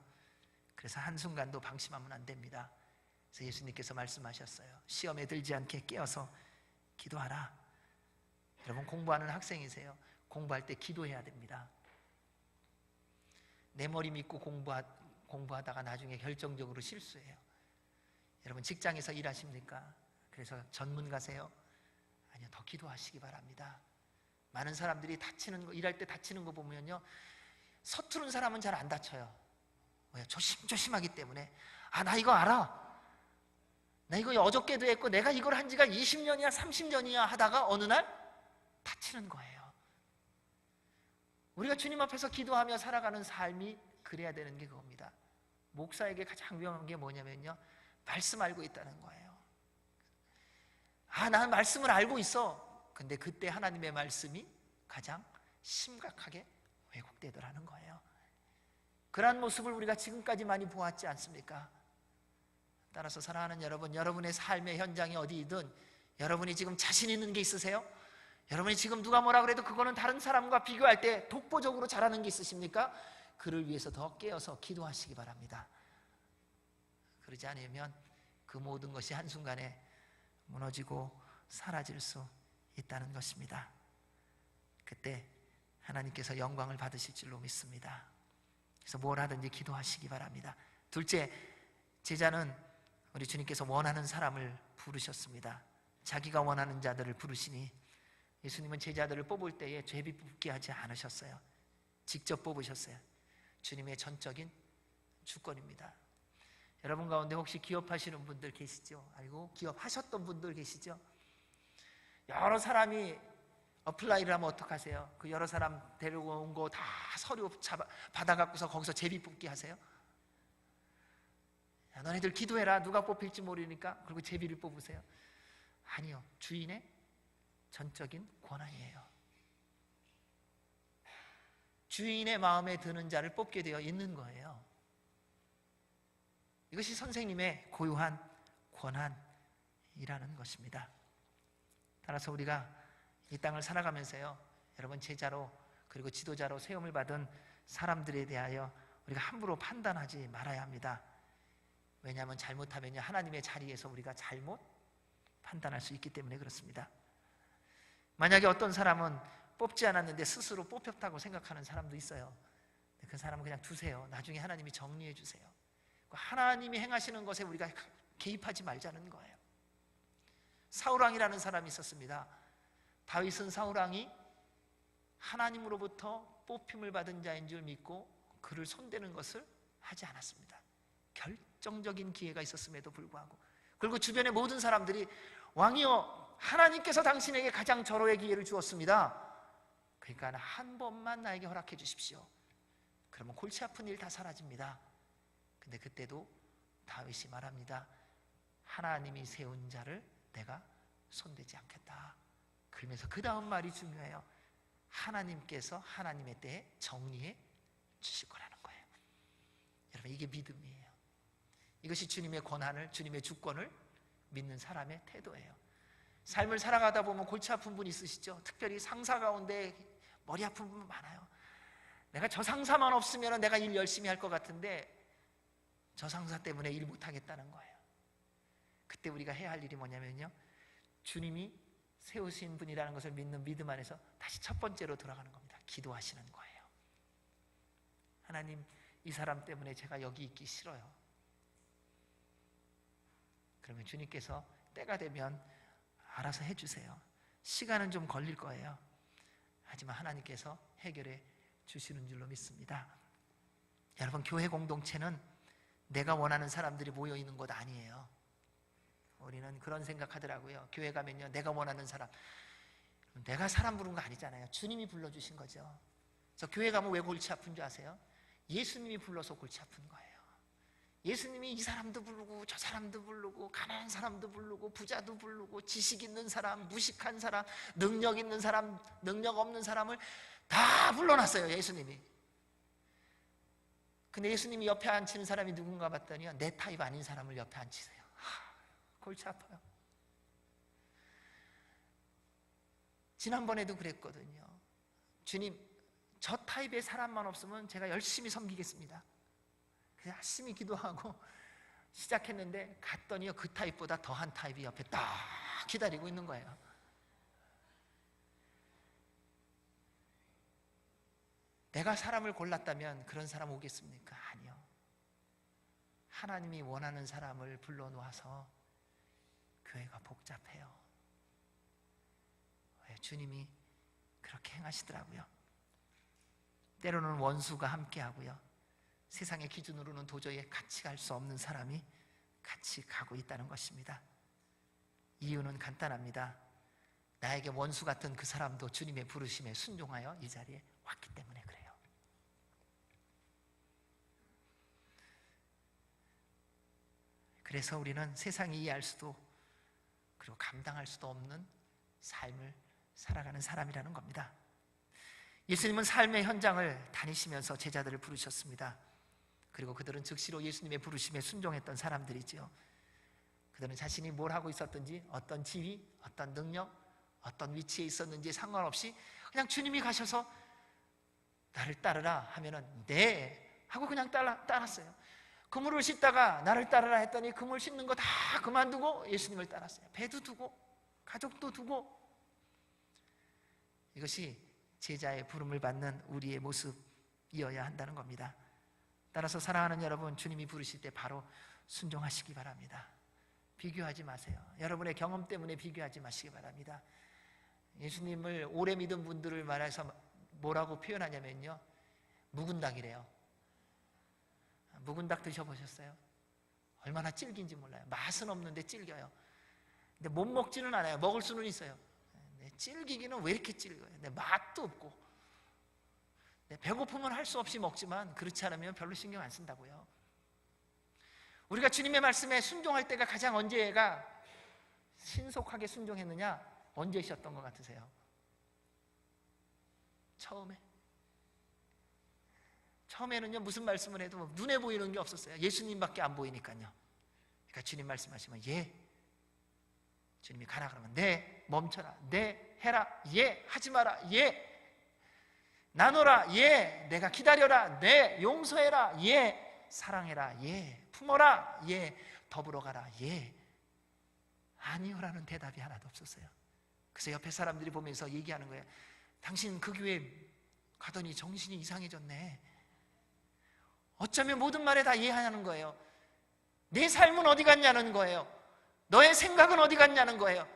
그래서 한순간도 방심하면 안 됩니다. 그래서 예수님께서 말씀하셨어요. 시험에 들지 않게 깨어서 기도하라. 여러분, 공부하는 학생이세요. 공부할 때 기도해야 됩니다. 내 머리 믿고 공부하다가 나중에 결정적으로 실수해요. 여러분, 직장에서 일하십니까? 그래서 전문가세요? 아니요, 더 기도하시기 바랍니다. 많은 사람들이 일할 때 다치는 거 보면요, 서투른 사람은 잘 안 다쳐요. 왜요? 조심조심하기 때문에. 나 이거 알아. 나 이거 어저께도 했고 내가 이걸 한 지가 20년이야 30년이야 하다가 어느 날 다치는 거예요. 우리가 주님 앞에서 기도하며 살아가는 삶이 그래야 되는 게 그겁니다. 목사에게 가장 위험한 게 뭐냐면요, 말씀 알고 있다는 거예요. 나는 말씀을 알고 있어. 근데 그때 하나님의 말씀이 가장 심각하게 왜곡되더라는 거예요. 그러한 모습을 우리가 지금까지 많이 보았지 않습니까? 따라서 사랑하는 여러분, 여러분의 삶의 현장이 어디이든 여러분이 지금 자신 있는 게 있으세요? 여러분이 지금 누가 뭐라 그래도 그거는 다른 사람과 비교할 때 독보적으로 잘하는 게 있으십니까? 그를 위해서 더 깨어서 기도하시기 바랍니다. 그러지 않으면 그 모든 것이 한순간에 무너지고 사라질 수 있다는 것입니다. 그때 하나님께서 영광을 받으실 줄로 믿습니다. 그래서 뭘 하든지 기도하시기 바랍니다. 둘째, 제자는 우리 주님께서 원하는 사람을 부르셨습니다. 자기가 원하는 자들을 부르시니 예수님은 제자들을 뽑을 때에 제비 뽑기 하지 않으셨어요. 직접 뽑으셨어요. 주님의 전적인 주권입니다. 여러분 가운데 혹시 기업하시는 분들 계시죠? 아니고 기업하셨던 분들 계시죠? 여러 사람이 어플라이를 하면 어떡하세요? 그 여러 사람 데려온 거 다 서류 받아갖고서 거기서 제비 뽑기 하세요? 야, 너네들 기도해라. 누가 뽑힐지 모르니까. 그리고 제비를 뽑으세요. 아니요, 주인의 전적인 권한이에요. 주인의 마음에 드는 자를 뽑게 되어 있는 거예요. 이것이 선생님의 고유한 권한이라는 것입니다. 따라서 우리가 이 땅을 살아가면서요, 여러분 제자로 그리고 지도자로 세움을 받은 사람들에 대하여 우리가 함부로 판단하지 말아야 합니다. 왜냐하면 잘못하면 하나님의 자리에서 우리가 잘못 판단할 수 있기 때문에 그렇습니다. 만약에 어떤 사람은 뽑지 않았는데 스스로 뽑혔다고 생각하는 사람도 있어요. 그 사람은 그냥 두세요. 나중에 하나님이 정리해 주세요. 하나님이 행하시는 것에 우리가 개입하지 말자는 거예요. 사울왕이라는 사람이 있었습니다. 다윗은 사울왕이 하나님으로부터 뽑힘을 받은 자인 줄 믿고 그를 손대는 것을 하지 않았습니다. 결정적인 기회가 있었음에도 불구하고, 그리고 주변의 모든 사람들이 왕이여, 하나님께서 당신에게 가장 절호의 기회를 주었습니다. 그러니까 한 번만 나에게 허락해 주십시오. 그러면 골치 아픈 일 다 사라집니다. 근데 그때도 다윗이 말합니다. 하나님이 세운 자를 내가 손대지 않겠다. 그러면서 그 다음 말이 중요해요. 하나님께서 하나님의 때에 정리해 주실 거라는 거예요. 여러분, 이게 믿음이에요. 이것이 주님의 권한을, 주님의 주권을 믿는 사람의 태도예요. 삶을 살아가다 보면 골치 아픈 분 있으시죠? 특별히 상사 가운데 머리 아픈 분 많아요. 내가 저 상사만 없으면 내가 일 열심히 할 것 같은데 저 상사 때문에 일 못하겠다는 거예요. 그때 우리가 해야 할 일이 뭐냐면요, 주님이 세우신 분이라는 것을 믿는 믿음 안에서 다시 첫 번째로 돌아가는 겁니다. 기도하시는 거예요. 하나님, 이 사람 때문에 제가 여기 있기 싫어요. 그러면 주님께서 때가 되면 알아서 해주세요. 시간은 좀 걸릴 거예요. 하지만 하나님께서 해결해 주시는 줄로 믿습니다. 여러분, 교회 공동체는 내가 원하는 사람들이 모여있는 곳 아니에요. 우리는 그런 생각하더라고요. 교회 가면요, 내가 원하는 사람, 내가 사람 부른 거 아니잖아요. 주님이 불러주신 거죠. 그래서 교회 가면 왜 골치 아픈 줄 아세요? 예수님이 불러서 골치 아픈 거예요. 예수님이 이 사람도 부르고 저 사람도 부르고 가난한 사람도 부르고 부자도 부르고 지식 있는 사람, 무식한 사람, 능력 있는 사람, 능력 없는 사람을 다 불러놨어요, 예수님이. 근데 예수님이 옆에 앉히는 사람이 누군가 봤더니 내 타입 아닌 사람을 옆에 앉히세요. 골치 아파요. 지난번에도 그랬거든요. 주님, 저 타입의 사람만 없으면 제가 열심히 섬기겠습니다. 그래서 열심히 기도하고 시작했는데 갔더니요, 그 타입보다 더한 타입이 옆에 딱 기다리고 있는 거예요. 내가 사람을 골랐다면 그런 사람 오겠습니까? 아니요. 하나님이 원하는 사람을 불러놓아서 교회가 복잡해요. 왜? 주님이 그렇게 행하시더라고요. 때로는 원수가 함께하고요, 세상의 기준으로는 도저히 같이 갈 수 없는 사람이 같이 가고 있다는 것입니다. 이유는 간단합니다. 나에게 원수 같은 그 사람도 주님의 부르심에 순종하여 이 자리에 왔기 때문에 그래요. 그래서 우리는 세상이 이해할 수도 그리고 감당할 수도 없는 삶을 살아가는 사람이라는 겁니다. 예수님은 삶의 현장을 다니시면서 제자들을 부르셨습니다. 그리고 그들은 즉시로 예수님의 부르심에 순종했던 사람들이지요. 그들은 자신이 뭘 하고 있었든지, 어떤 지위, 어떤 능력, 어떤 위치에 있었는지 상관없이 그냥 주님이 가셔서 나를 따르라 하면은 네 하고 그냥 따랐어요. 그물을 씻다가 나를 따르라 했더니 그물 씻는 거 다 그만두고 예수님을 따랐어요. 배도 두고 가족도 두고. 이것이 제자의 부름을 받는 우리의 모습이어야 한다는 겁니다. 따라서 사랑하는 여러분, 주님이 부르실 때 바로 순종하시기 바랍니다. 비교하지 마세요. 여러분의 경험 때문에 비교하지 마시기 바랍니다. 예수님을 오래 믿은 분들을 말해서 뭐라고 표현하냐면요, 묵은 닭이래요. 묵은 닭 드셔보셨어요? 얼마나 질긴지 몰라요. 맛은 없는데 질겨요. 근데 못 먹지는 않아요. 먹을 수는 있어요. 질기기는 왜 이렇게 질겨요? 근데 맛도 없고. 배고프면 할 수 없이 먹지만 그렇지 않으면 별로 신경 안 쓴다고요. 우리가 주님의 말씀에 순종할 때가 가장 언제가 신속하게 순종했느냐? 언제셨던 것 같으세요? 처음에는요, 무슨 말씀을 해도 눈에 보이는 게 없었어요. 예수님밖에 안 보이니까요. 그러니까 주님 말씀하시면 예, 주님이 가라 그러면 네, 멈춰라, 네, 해라, 예, 하지 마라, 예, 나눠라, 예, 내가 기다려라, 네, 용서해라, 예, 사랑해라, 예, 품어라, 예, 더불어 가라, 예, 아니요라는 대답이 하나도 없었어요. 그래서 옆에 사람들이 보면서 얘기하는 거예요. 당신 그 교회 가더니 정신이 이상해졌네. 어쩌면 모든 말에 다 이해하냐는 거예요. 내 삶은 어디 갔냐는 거예요. 너의 생각은 어디 갔냐는 거예요.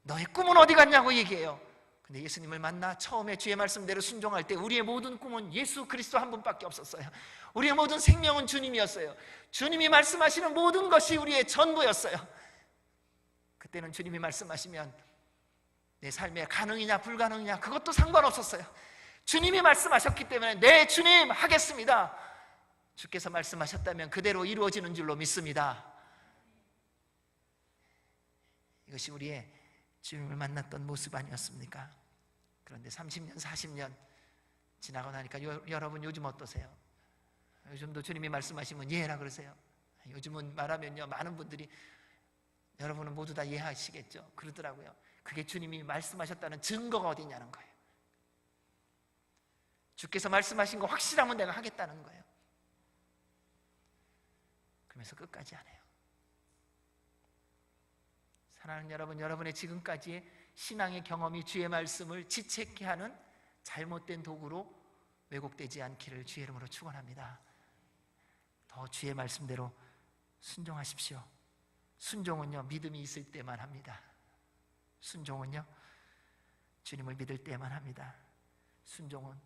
너의 꿈은 어디 갔냐고 얘기해요. 근데 예수님을 만나 처음에 주의 말씀대로 순종할 때 우리의 모든 꿈은 예수 그리스도 한 분밖에 없었어요. 우리의 모든 생명은 주님이었어요. 주님이 말씀하시는 모든 것이 우리의 전부였어요. 그때는 주님이 말씀하시면 내 삶에 가능이냐 불가능이냐 그것도 상관없었어요. 주님이 말씀하셨기 때문에 네, 주님 하겠습니다. 주께서 말씀하셨다면 그대로 이루어지는 줄로 믿습니다. 이것이 우리의 주님을 만났던 모습 아니었습니까? 그런데 30년, 40년 지나고 나니까 여러분 요즘 어떠세요? 요즘도 주님이 말씀하시면 이해라 그러세요? 요즘은 말하면요, 많은 분들이 여러분은 모두 다 이해하시겠죠? 그러더라고요. 그게 주님이 말씀하셨다는 증거가 어디 있냐는 거예요. 주께서 말씀하신 거 확실하면 내가 하겠다는 거예요. 그러면서 끝까지 안 해요. 사랑하는 여러분, 여러분의 지금까지의 신앙의 경험이 주의 말씀을 지체케 하는 잘못된 도구로 왜곡되지 않기를 주의 이름으로 축원합니다. 더 주의 말씀대로 순종하십시오. 순종은요, 믿음이 있을 때만 합니다. 순종은요, 주님을 믿을 때만 합니다. 순종은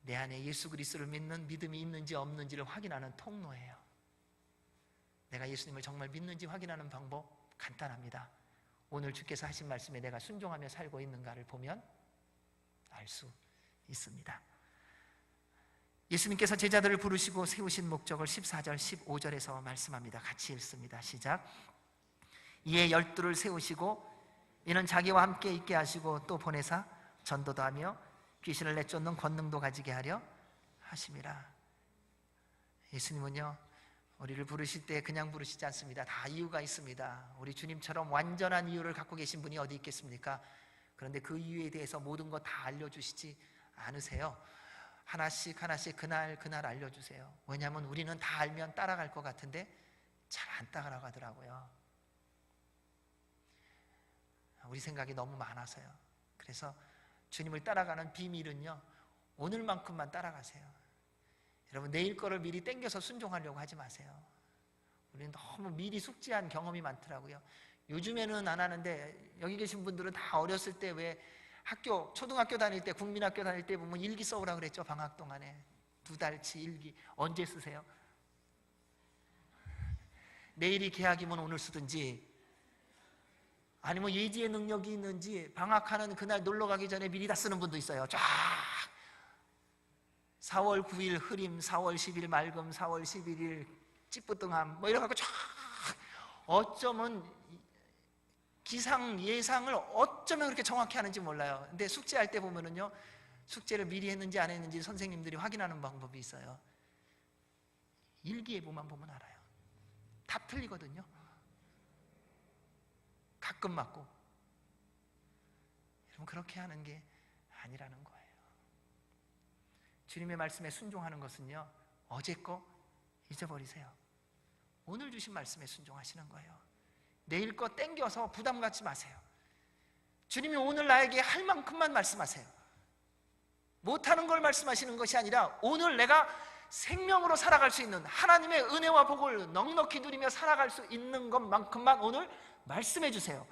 내 안에 예수 그리스도를 믿는 믿음이 있는지 없는지를 확인하는 통로예요. 내가 예수님을 정말 믿는지 확인하는 방법 간단합니다. 오늘 주께서 하신 말씀에 내가 순종하며 살고 있는가를 보면 알 수 있습니다. 예수님께서 제자들을 부르시고 세우신 목적을 14절, 15절에서 말씀합니다. 같이 읽습니다. 시작. 이에 12를 세우시고 이는 자기와 함께 있게 하시고 또 보내사 전도도 하며 귀신을 내쫓는 권능도 가지게 하려 하심이라. 예수님은요, 우리를 부르실 때 그냥 부르시지 않습니다. 다 이유가 있습니다. 우리 주님처럼 완전한 이유를 갖고 계신 분이 어디 있겠습니까? 그런데 그 이유에 대해서 모든 거 다 알려주시지 않으세요. 하나씩 하나씩 그날 알려주세요. 왜냐하면 우리는 다 알면 따라갈 것 같은데 잘 안 따라가더라고요. 우리 생각이 너무 많아서요. 그래서 주님을 따라가는 비밀은요, 오늘만큼만 따라가세요. 여러분, 내일 거를 미리 땡겨서 순종하려고 하지 마세요. 우리는 너무 미리 숙지한 경험이 많더라고요. 요즘에는 안 하는데 여기 계신 분들은 다 어렸을 때 왜 초등학교 다닐 때, 국민학교 다닐 때 보면 일기 써오라 그랬죠. 방학 동안에 2달치 일기. 언제 쓰세요? 내일이 개학이면 오늘 쓰든지, 아니면 예지의 능력이 있는지 방학하는 그날 놀러 가기 전에 미리 다 쓰는 분도 있어요. 쫙 4월 9일 흐림, 4월 10일 맑음, 4월 11일 찌뿌둥함 뭐 이래갖고 쫙, 어쩌면 기상 예상을 어쩌면 그렇게 정확히 하는지 몰라요. 근데 숙제할 때 보면은요, 숙제를 미리 했는지 안 했는지 선생님들이 확인하는 방법이 있어요. 일기예보만 보면 알아요. 다 틀리거든요. 가끔 맞고. 여러분, 그렇게 하는 게 아니라는 거예요. 주님의 말씀에 순종하는 것은요, 어제 거 잊어버리세요. 오늘 주신 말씀에 순종하시는 거예요. 내일 거 땡겨서 부담 갖지 마세요. 주님이 오늘 나에게 할 만큼만 말씀하세요. 못하는 걸 말씀하시는 것이 아니라 오늘 내가 생명으로 살아갈 수 있는 하나님의 은혜와 복을 넉넉히 누리며 살아갈 수 있는 것만큼만 오늘 말씀해 주세요.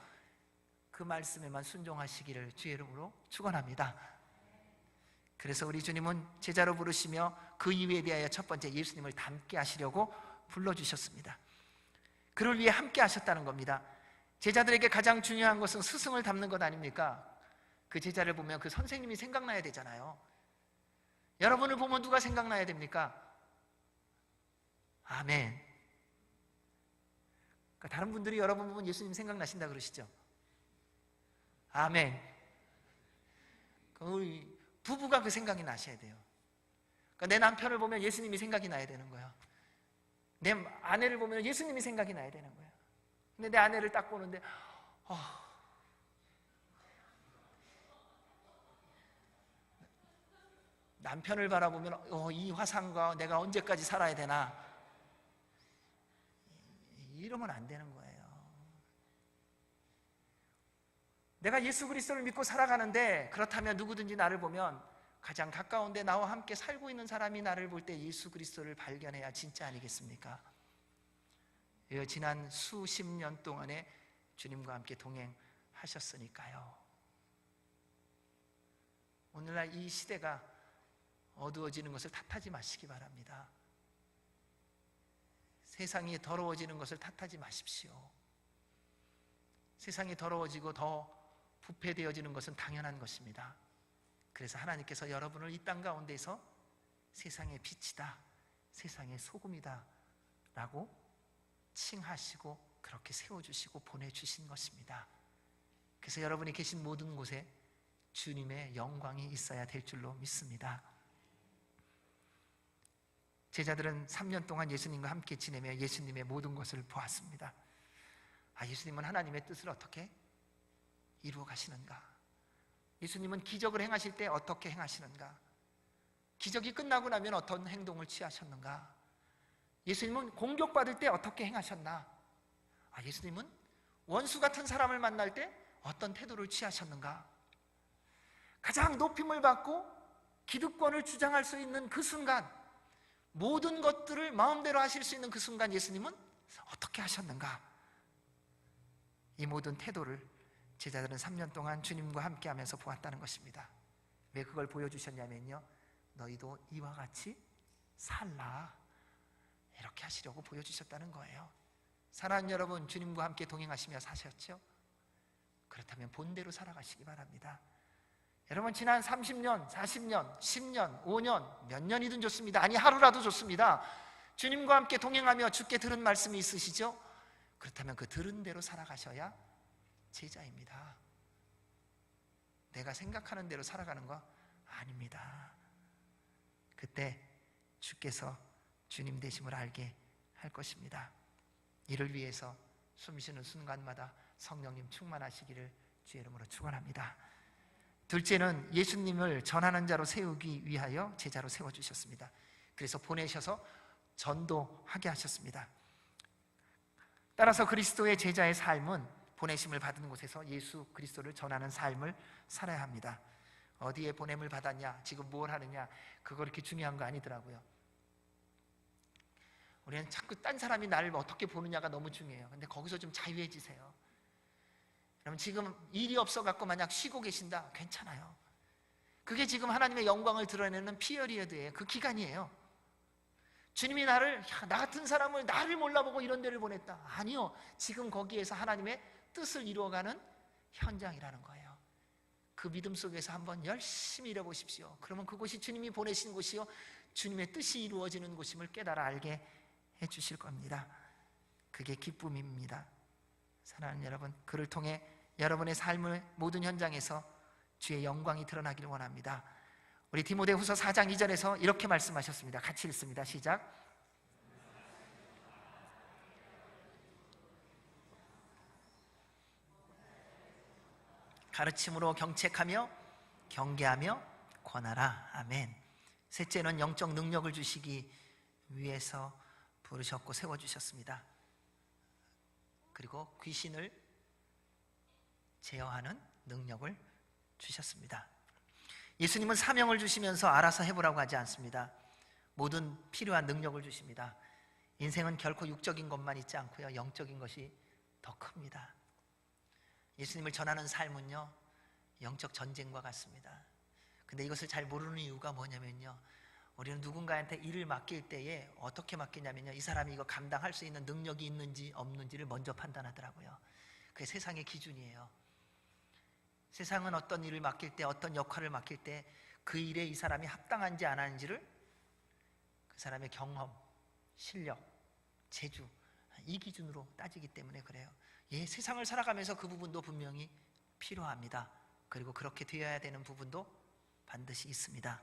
그 말씀에만 순종하시기를 주의 이름으로 축원합니다. 그래서 우리 주님은 제자로 부르시며 그 이유에 대하여 첫 번째 예수님을 닮게 하시려고 불러주셨습니다. 그를 위해 함께 하셨다는 겁니다. 제자들에게 가장 중요한 것은 스승을 닮는 것 아닙니까? 그 제자를 보면 그 선생님이 생각나야 되잖아요. 여러분을 보면 누가 생각나야 됩니까? 아멘. 그러니까 다른 분들이 여러분 보면 예수님 생각나신다 그러시죠? 아멘. 우리 부부가 그 생각이 나셔야 돼요. 그러니까 내 남편을 보면 예수님이 생각이 나야 되는 거예요. 내 아내를 보면 예수님이 생각이 나야 되는 거예요. 근데 내 아내를 딱 보는데 남편을 바라보면 이 화상과 내가 언제까지 살아야 되나, 이러면 안 되는 거예요. 내가 예수 그리스도를 믿고 살아가는데, 그렇다면 누구든지 나를 보면 가장 가까운데 나와 함께 살고 있는 사람이 나를 볼 때 예수 그리스도를 발견해야 진짜 아니겠습니까? 지난 수십 년 동안에 주님과 함께 동행하셨으니까요. 오늘날 이 시대가 어두워지는 것을 탓하지 마시기 바랍니다. 세상이 더러워지는 것을 탓하지 마십시오. 세상이 더러워지고 더 부패되어지는 것은 당연한 것입니다. 그래서 하나님께서 여러분을 이 땅 가운데서 세상의 빛이다, 세상의 소금이다 라고 칭하시고 그렇게 세워주시고 보내주신 것입니다. 그래서 여러분이 계신 모든 곳에 주님의 영광이 있어야 될 줄로 믿습니다. 제자들은 3년 동안 예수님과 함께 지내며 예수님의 모든 것을 보았습니다. 예수님은 하나님의 뜻을 어떻게 이루어 가시는가? 예수님은 기적을 행하실 때 어떻게 행하시는가? 기적이 끝나고 나면 어떤 행동을 취하셨는가? 예수님은 공격받을 때 어떻게 행하셨나? 예수님은 원수 같은 사람을 만날 때 어떤 태도를 취하셨는가? 가장 높임을 받고 기득권을 주장할 수 있는 그 순간, 모든 것들을 마음대로 하실 수 있는 그 순간 예수님은 어떻게 하셨는가? 이 모든 태도를 제자들은 3년 동안 주님과 함께 하면서 보았다는 것입니다. 왜 그걸 보여주셨냐면요, 너희도 이와 같이 살라, 이렇게 하시려고 보여주셨다는 거예요. 사랑하는 여러분, 주님과 함께 동행하시며 사셨죠? 그렇다면 본대로 살아가시기 바랍니다. 여러분, 지난 30년, 40년, 10년, 5년, 몇 년이든 좋습니다. 아니, 하루라도 좋습니다. 주님과 함께 동행하며 주께 들은 말씀이 있으시죠? 그렇다면 그 들은 대로 살아가셔야 제자입니다. 내가 생각하는 대로 살아가는 거 아닙니다. 그때 주께서 주님 되심을 알게 할 것입니다. 이를 위해서 숨쉬는 순간마다 성령님 충만하시기를 주의 이름으로 축원합니다. 둘째는 예수님을 전하는 자로 세우기 위하여 제자로 세워주셨습니다. 그래서 보내셔서 전도하게 하셨습니다. 따라서 그리스도의 제자의 삶은 보내심을 받은 곳에서 예수 그리스도를 전하는 삶을 살아야 합니다. 어디에 보냄을 받았냐, 지금 뭘 하느냐, 그거 그렇게 중요한 거 아니더라고요. 우리는 자꾸 딴 사람이 나를 어떻게 보느냐가 너무 중요해요. 근데 거기서 좀 자유해지세요. 그러면 지금 일이 없어갖고 만약 쉬고 계신다, 괜찮아요. 그게 지금 하나님의 영광을 드러내는 피어리어드예요. 그 기간이에요. 주님이 나 같은 사람을 나를 몰라보고 이런 데를 보냈다. 아니요, 지금 거기에서 하나님의 뜻을 이루어가는 현장이라는 거예요. 그 믿음 속에서 한번 열심히 일해보십시오. 그러면 그곳이 주님이 보내신 곳이요, 주님의 뜻이 이루어지는 곳임을 깨달아 알게 해주실 겁니다. 그게 기쁨입니다. 사랑하는 여러분, 그를 통해 여러분의 삶의 모든 현장에서 주의 영광이 드러나기를 원합니다. 우리 디모데후서 4장 2절에서 이렇게 말씀하셨습니다. 같이 읽습니다. 시작. 가르침으로 경책하며 경계하며 권하라. 아멘. 셋째는 영적 능력을 주시기 위해서 부르셨고 세워주셨습니다. 그리고 귀신을 제어하는 능력을 주셨습니다. 예수님은 사명을 주시면서 알아서 해보라고 하지 않습니다. 모든 필요한 능력을 주십니다. 인생은 결코 육적인 것만 있지 않고요, 영적인 것이 더 큽니다. 예수님을 전하는 삶은요, 영적 전쟁과 같습니다. 근데 이것을 잘 모르는 이유가 뭐냐면요, 우리는 누군가한테 일을 맡길 때에 어떻게 맡기냐면요, 이 사람이 이거 감당할 수 있는 능력이 있는지 없는지를 먼저 판단하더라고요. 그게 세상의 기준이에요. 세상은 어떤 일을 맡길 때, 어떤 역할을 맡길 때 그 일에 이 사람이 합당한지 안 하는지를 그 사람의 경험, 실력, 재주, 이 기준으로 따지기 때문에 그래요. 예, 세상을 살아가면서 그 부분도 분명히 필요합니다. 그리고 그렇게 되어야 되는 부분도 반드시 있습니다.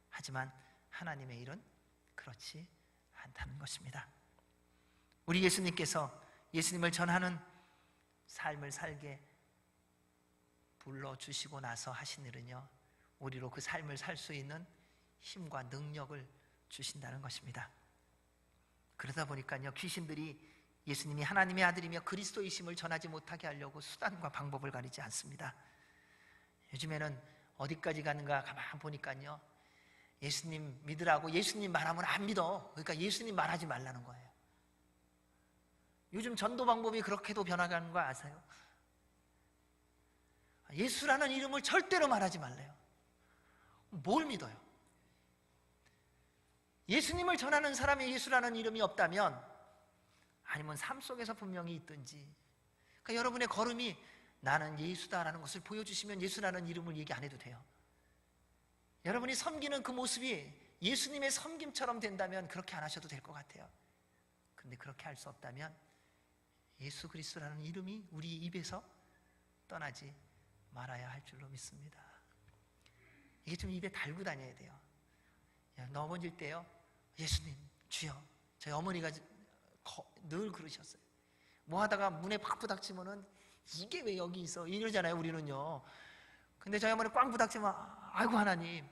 하지만 하나님의 일은 그렇지 않다는 것입니다. 우리 예수님께서 예수님을 전하는 삶을 살게 불러주시고 나서 하신 일은요, 우리로 그 삶을 살 수 있는 힘과 능력을 주신다는 것입니다. 그러다 보니까요, 귀신들이 예수님이 하나님의 아들이며 그리스도이심을 전하지 못하게 하려고 수단과 방법을 가리지 않습니다. 요즘에는 어디까지 가는가 가만 보니까요, 예수님 믿으라고 예수님 말하면 안 믿어. 그러니까 예수님 말하지 말라는 거예요. 요즘 전도 방법이 그렇게도 변화가는 거 아세요? 예수라는 이름을 절대로 말하지 말래요. 뭘 믿어요? 예수님을 전하는 사람이 예수라는 이름이 없다면, 아니면 삶 속에서 분명히 있든지, 그러니까 여러분의 걸음이 나는 예수다라는 것을 보여주시면 예수라는 이름을 얘기 안 해도 돼요. 여러분이 섬기는 그 모습이 예수님의 섬김처럼 된다면 그렇게 안 하셔도 될 것 같아요. 근데 그렇게 할 수 없다면 예수 그리스도라는 이름이 우리 입에서 떠나지 말아야 할 줄로 믿습니다. 이게 좀 입에 달고 다녀야 돼요. 넘어질 때요, 예수님, 주여. 저희 어머니가 늘 그러셨어요. 뭐 하다가 문에 팍 부닥치면은 이게 왜 여기 있어? 이러잖아요, 우리는요. 근데 저희 어머니 꽝 부닥치면 아이고 하나님,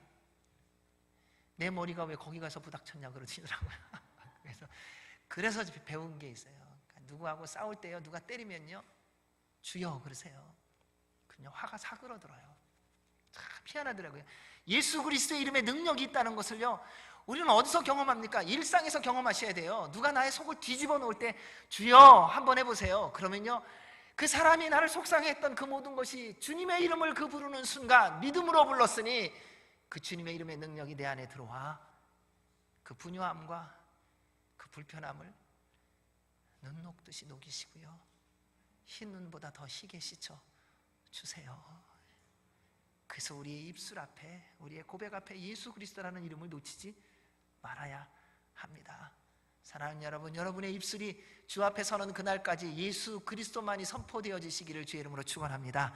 내 머리가 왜 거기 가서 부닥쳤냐 그러시더라고요. 그래서 배운 게 있어요. 그러니까 누구하고 싸울 때요, 누가 때리면요, 주여 그러세요. 그냥 화가 사그러들어요. 참 희한하더라고요. 예수 그리스도의 이름에 능력이 있다는 것을요, 우리는 어디서 경험합니까? 일상에서 경험하셔야 돼요. 누가 나의 속을 뒤집어 놓을 때 주여 한번 해보세요. 그러면요, 그 사람이 나를 속상했던 그 모든 것이 주님의 이름을 그 부르는 순간 믿음으로 불렀으니 그 주님의 이름의 능력이 내 안에 들어와 그 분요함과 그 불편함을 눈 녹듯이 녹이시고요, 흰 눈보다 더 희게 씻어 주세요. 그래서 우리의 입술 앞에, 우리의 고백 앞에 예수 그리스도라는 이름을 놓치지 말아야 합니다. 사랑하는 여러분, 여러분의 입술이 주 앞에 서는 그날까지 예수 그리스도만이 선포되어지시기를 주의 이름으로 축원합니다.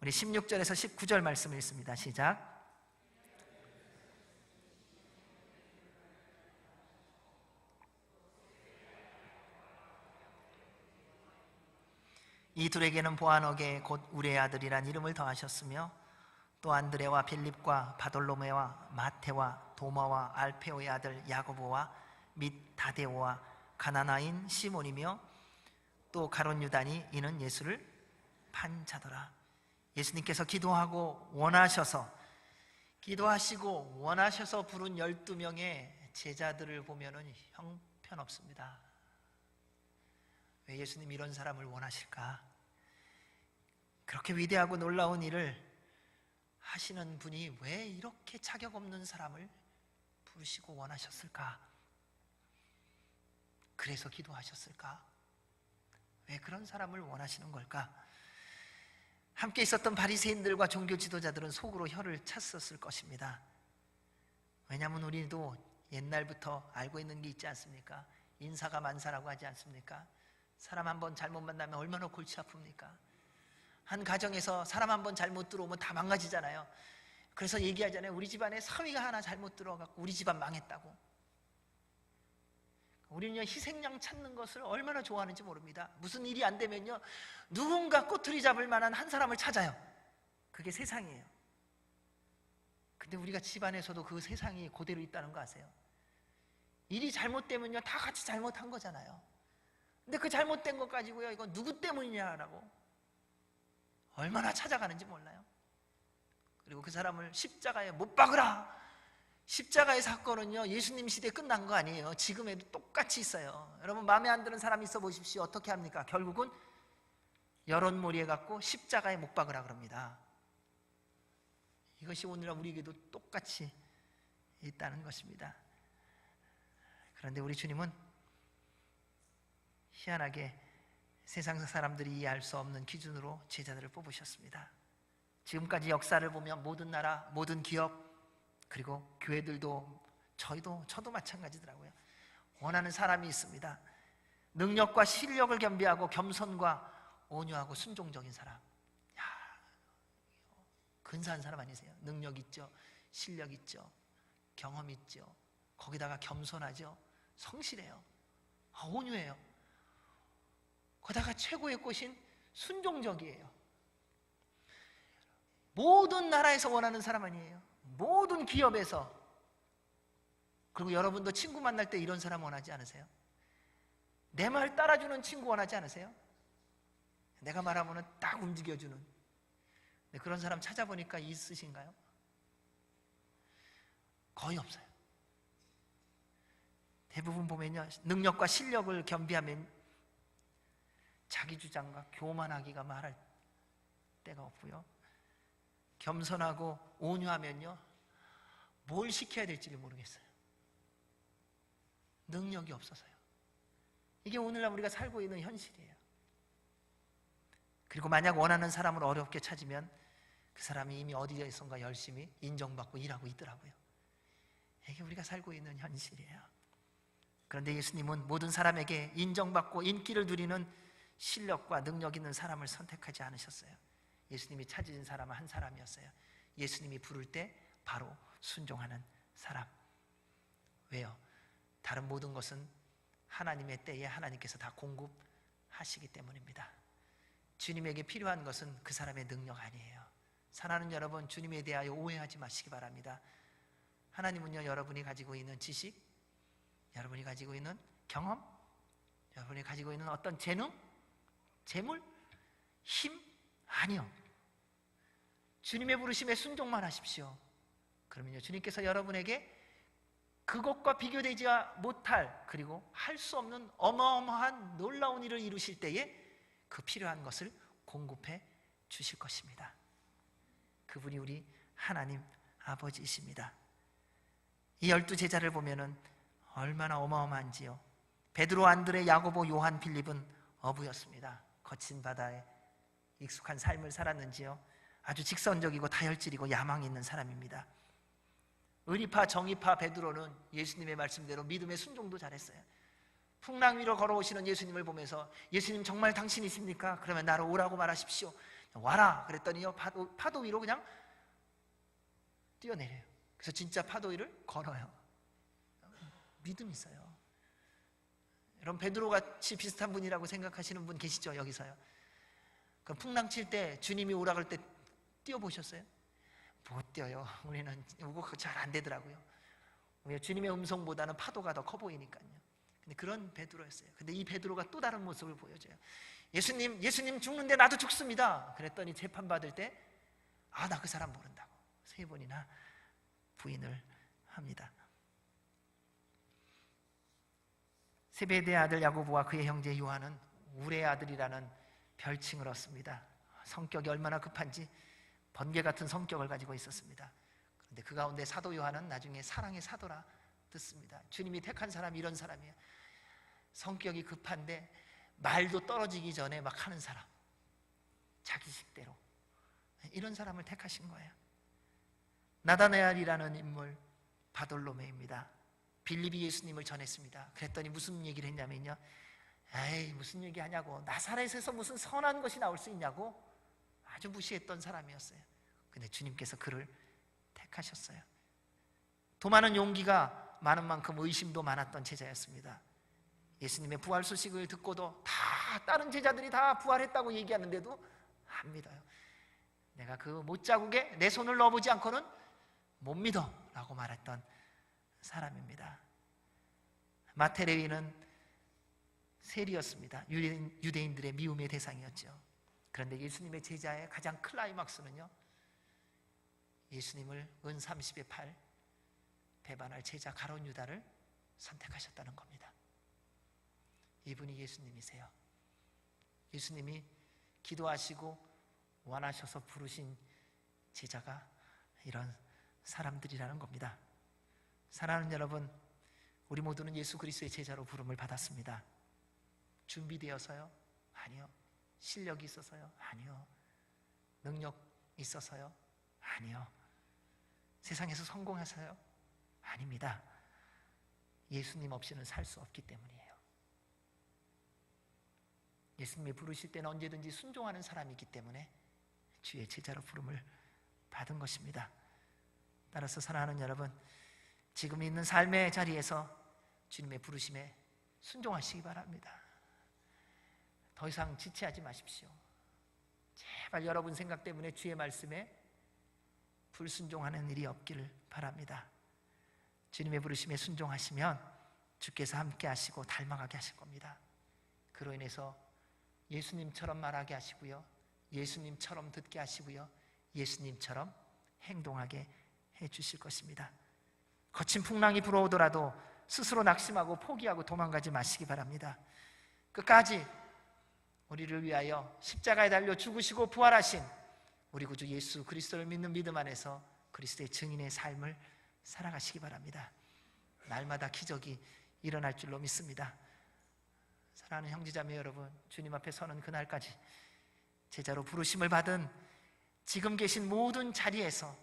우리 16절에서 19절 말씀을 읽습니다. 시작. 이 둘에게는 보아너게 곧 우리의 아들이란 이름을 더하셨으며, 또 안드레와 빌립과 바돌로메와 마테와 도마와 알페오의 아들 야고보와 및 다데오와 가나나인 시몬이며 또 가룟 유다니 이는 예수를 판 자더라. 예수님께서 기도하시고 원하셔서 부른 12명의 제자들을 보면은 형편없습니다. 왜 예수님 이런 사람을 원하실까? 그렇게 위대하고 놀라운 일을 하시는 분이 왜 이렇게 자격 없는 사람을 부르시고 원하셨을까? 그래서 기도하셨을까? 왜 그런 사람을 원하시는 걸까? 함께 있었던 바리새인들과 종교 지도자들은 속으로 혀를 찼었을 것입니다. 왜냐하면 우리도 옛날부터 알고 있는 게 있지 않습니까? 인사가 만사라고 하지 않습니까? 사람 한 번 잘못 만나면 얼마나 골치 아픕니까? 한 가정에서 사람 한 번 잘못 들어오면 다 망가지잖아요. 그래서 얘기하잖아요. 우리 집안에 사위가 하나 잘못 들어가고 우리 집안 망했다고. 우리는요, 희생양 찾는 것을 얼마나 좋아하는지 모릅니다. 무슨 일이 안 되면요, 누군가 꼬투리 잡을 만한 한 사람을 찾아요. 그게 세상이에요. 근데 우리가 집안에서도 그 세상이 그대로 있다는 거 아세요? 일이 잘못되면요, 다 같이 잘못한 거잖아요. 근데 그 잘못된 것 가지고요, 이거 누구 때문이냐라고 얼마나 찾아가는지 몰라요. 그리고 그 사람을 십자가에 못 박으라. 십자가의 사건은요, 예수님 시대에 끝난 거 아니에요. 지금에도 똑같이 있어요. 여러분, 마음에 안 드는 사람 있어 보십시오. 어떻게 합니까? 결국은 여론몰이해 갖고 십자가에 못 박으라 그럽니다. 이것이 오늘날 우리에게도 똑같이 있다는 것입니다. 그런데 우리 주님은 희한하게 세상 사람들이 이해할 수 없는 기준으로 제자들을 뽑으셨습니다. 지금까지 역사를 보면 모든 나라, 모든 기업, 그리고 교회들도 저도 마찬가지더라고요. 원하는 사람이 있습니다. 능력과 실력을 겸비하고 겸손과 온유하고 순종적인 사람. 야, 근사한 사람 아니세요? 능력 있죠, 실력 있죠, 경험 있죠, 거기다가 겸손하죠, 성실해요, 온유해요. 거기다가 최고의 꽃인 순종적이에요. 모든 나라에서 원하는 사람 아니에요? 모든 기업에서. 그리고 여러분도 친구 만날 때 이런 사람 원하지 않으세요? 내 말 따라주는 친구 원하지 않으세요? 내가 말하면 딱 움직여주는. 근데 그런 사람 찾아보니까 있으신가요? 거의 없어요. 대부분 보면요, 능력과 실력을 겸비하면 자기 주장과 교만하기가 말할 데가 없고요, 겸손하고 온유하면요, 뭘 시켜야 될지를 모르겠어요. 능력이 없어서요. 이게 오늘날 우리가 살고 있는 현실이에요. 그리고 만약 원하는 사람을 어렵게 찾으면 그 사람이 이미 어디에선가 열심히 인정받고 일하고 있더라고요. 이게 우리가 살고 있는 현실이에요. 그런데 예수님은 모든 사람에게 인정받고 인기를 누리는 실력과 능력 있는 사람을 선택하지 않으셨어요. 예수님이 찾으신 사람은 한 사람이었어요. 예수님이 부를 때 바로 순종하는 사람. 왜요? 다른 모든 것은 하나님의 때에 하나님께서 다 공급하시기 때문입니다. 주님에게 필요한 것은 그 사람의 능력 아니에요. 사랑하는 여러분, 주님에 대하여 오해하지 마시기 바랍니다. 하나님은요, 여러분이 가지고 있는 지식, 여러분이 가지고 있는 경험, 여러분이 가지고 있는 어떤 재능, 재물, 힘, 아니요. 주님의 부르심에 순종만 하십시오. 그러면요, 주님께서 여러분에게 그것과 비교되지 못할, 그리고 할 수 없는 어마어마한 놀라운 일을 이루실 때에 그 필요한 것을 공급해 주실 것입니다. 그분이 우리 하나님 아버지이십니다. 이 12제자를 보면은 얼마나 어마어마한지요. 베드로, 안드레, 야고보, 요한, 빌립은 어부였습니다. 거친 바다에 익숙한 삶을 살았는지요, 아주 직선적이고 다혈질이고 야망이 있는 사람입니다. 의리파, 정의파 베드로는 예수님의 말씀대로 믿음의 순종도 잘했어요. 풍랑 위로 걸어오시는 예수님을 보면서 예수님 정말 당신이십니까? 그러면 나로 오라고 말하십시오. 와라 그랬더니요, 파도 위로 그냥 뛰어내려요. 그래서 진짜 파도 위를 걸어요. 믿음이 있어요. 여러분, 베드로같이 비슷한 분이라고 생각하시는 분 계시죠? 여기서요. 그럼 풍랑 칠 때 주님이 오라 그럴 때 뛰어보셨어요? 못 뛰어요. 우리는 그거 잘 안 되더라고요. 주님의 음성보다는 파도가 더 커 보이니까요. 근데 그런 베드로였어요. 근데 이 베드로가 또 다른 모습을 보여줘요. 예수님 죽는데 나도 죽습니다. 그랬더니 재판받을 때 나 그 사람 모른다고 3번이나 부인을 합니다. 세베대의 아들 야고보와 그의 형제 요한은 우레의 아들이라는 별칭을 얻습니다. 성격이 얼마나 급한지 번개 같은 성격을 가지고 있었습니다. 그런데 그 가운데 사도 요한은 나중에 사랑의 사도라 듣습니다. 주님이 택한 사람이 이런 사람이에요. 성격이 급한데 말도 떨어지기 전에 막 하는 사람, 자기 식대로. 이런 사람을 택하신 거예요. 나다나엘이라는 인물, 바돌로메입니다. 빌립이 예수님을 전했습니다. 그랬더니 무슨 얘기를 했냐면요, 에이 무슨 얘기 하냐고, 나사렛에서 무슨 선한 것이 나올 수 있냐고 아주 무시했던 사람이었어요. 근데 주님께서 그를 택하셨어요. 도마는 용기가 많은 만큼 의심도 많았던 제자였습니다. 예수님의 부활 소식을 듣고도 다 다른 제자들이 다 부활했다고 얘기하는데도 안 믿어요. 내가 그 못자국에 내 손을 넣어보지 않고는 못 믿어 라고 말했던 사람입니다. 마태 레위는 세리였습니다. 유대인들의 미움의 대상이었죠. 그런데 예수님의 제자의 가장 클라이막스는요, 예수님을 은 30의 팔 배반할 제자 가룟 유다를 선택하셨다는 겁니다. 이분이 예수님이세요. 예수님이 기도하시고 원하셔서 부르신 제자가 이런 사람들이라는 겁니다. 사랑하는 여러분, 우리 모두는 예수 그리스도의 제자로 부름을 받았습니다. 준비되어서요? 아니요. 실력이 있어서요? 아니요. 능력 있어서요? 아니요. 세상에서 성공해서요? 아닙니다. 예수님 없이는 살 수 없기 때문이에요. 예수님이 부르실 때는 언제든지 순종하는 사람이기 때문에 주의 제자로 부름을 받은 것입니다. 따라서 사랑하는 여러분, 지금 있는 삶의 자리에서 주님의 부르심에 순종하시기 바랍니다. 더 이상 지체하지 마십시오. 제발 여러분 생각 때문에 주의 말씀에 불순종하는 일이 없기를 바랍니다. 주님의 부르심에 순종하시면 주께서 함께 하시고 닮아가게 하실 겁니다. 그로 인해서 예수님처럼 말하게 하시고요, 예수님처럼 듣게 하시고요, 예수님처럼 행동하게 해주실 것입니다. 거친 풍랑이 불어오더라도 스스로 낙심하고 포기하고 도망가지 마시기 바랍니다. 끝까지 우리를 위하여 십자가에 달려 죽으시고 부활하신 우리 구주 예수 그리스도를 믿는 믿음 안에서 그리스도의 증인의 삶을 살아가시기 바랍니다. 날마다 기적이 일어날 줄로 믿습니다. 사랑하는 형제자매 여러분, 주님 앞에 서는 그날까지 제자로 부르심을 받은 지금 계신 모든 자리에서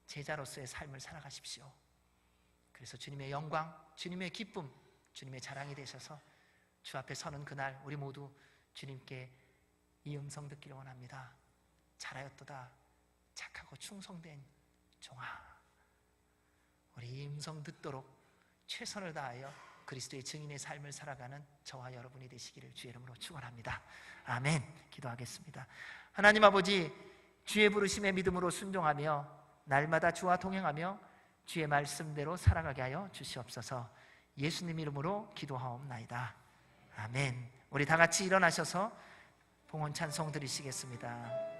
제자로서의 삶을 살아가십시오. 그래서 주님의 영광, 주님의 기쁨, 주님의 자랑이 되셔서 주 앞에 서는 그날 우리 모두 주님께 이 음성 듣기를 원합니다. 잘하였도다 착하고 충성된 종아. 우리 이 음성 듣도록 최선을 다하여 그리스도의 증인의 삶을 살아가는 저와 여러분이 되시기를 주의 이름으로 축원합니다. 아멘. 기도하겠습니다. 하나님 아버지, 주의 부르심에 믿음으로 순종하며 날마다 주와 동행하며 주의 말씀대로 살아가게 하여 주시옵소서. 예수님 이름으로 기도하옵나이다. 아멘. 우리 다 같이 일어나셔서 봉헌 찬송 드리시겠습니다.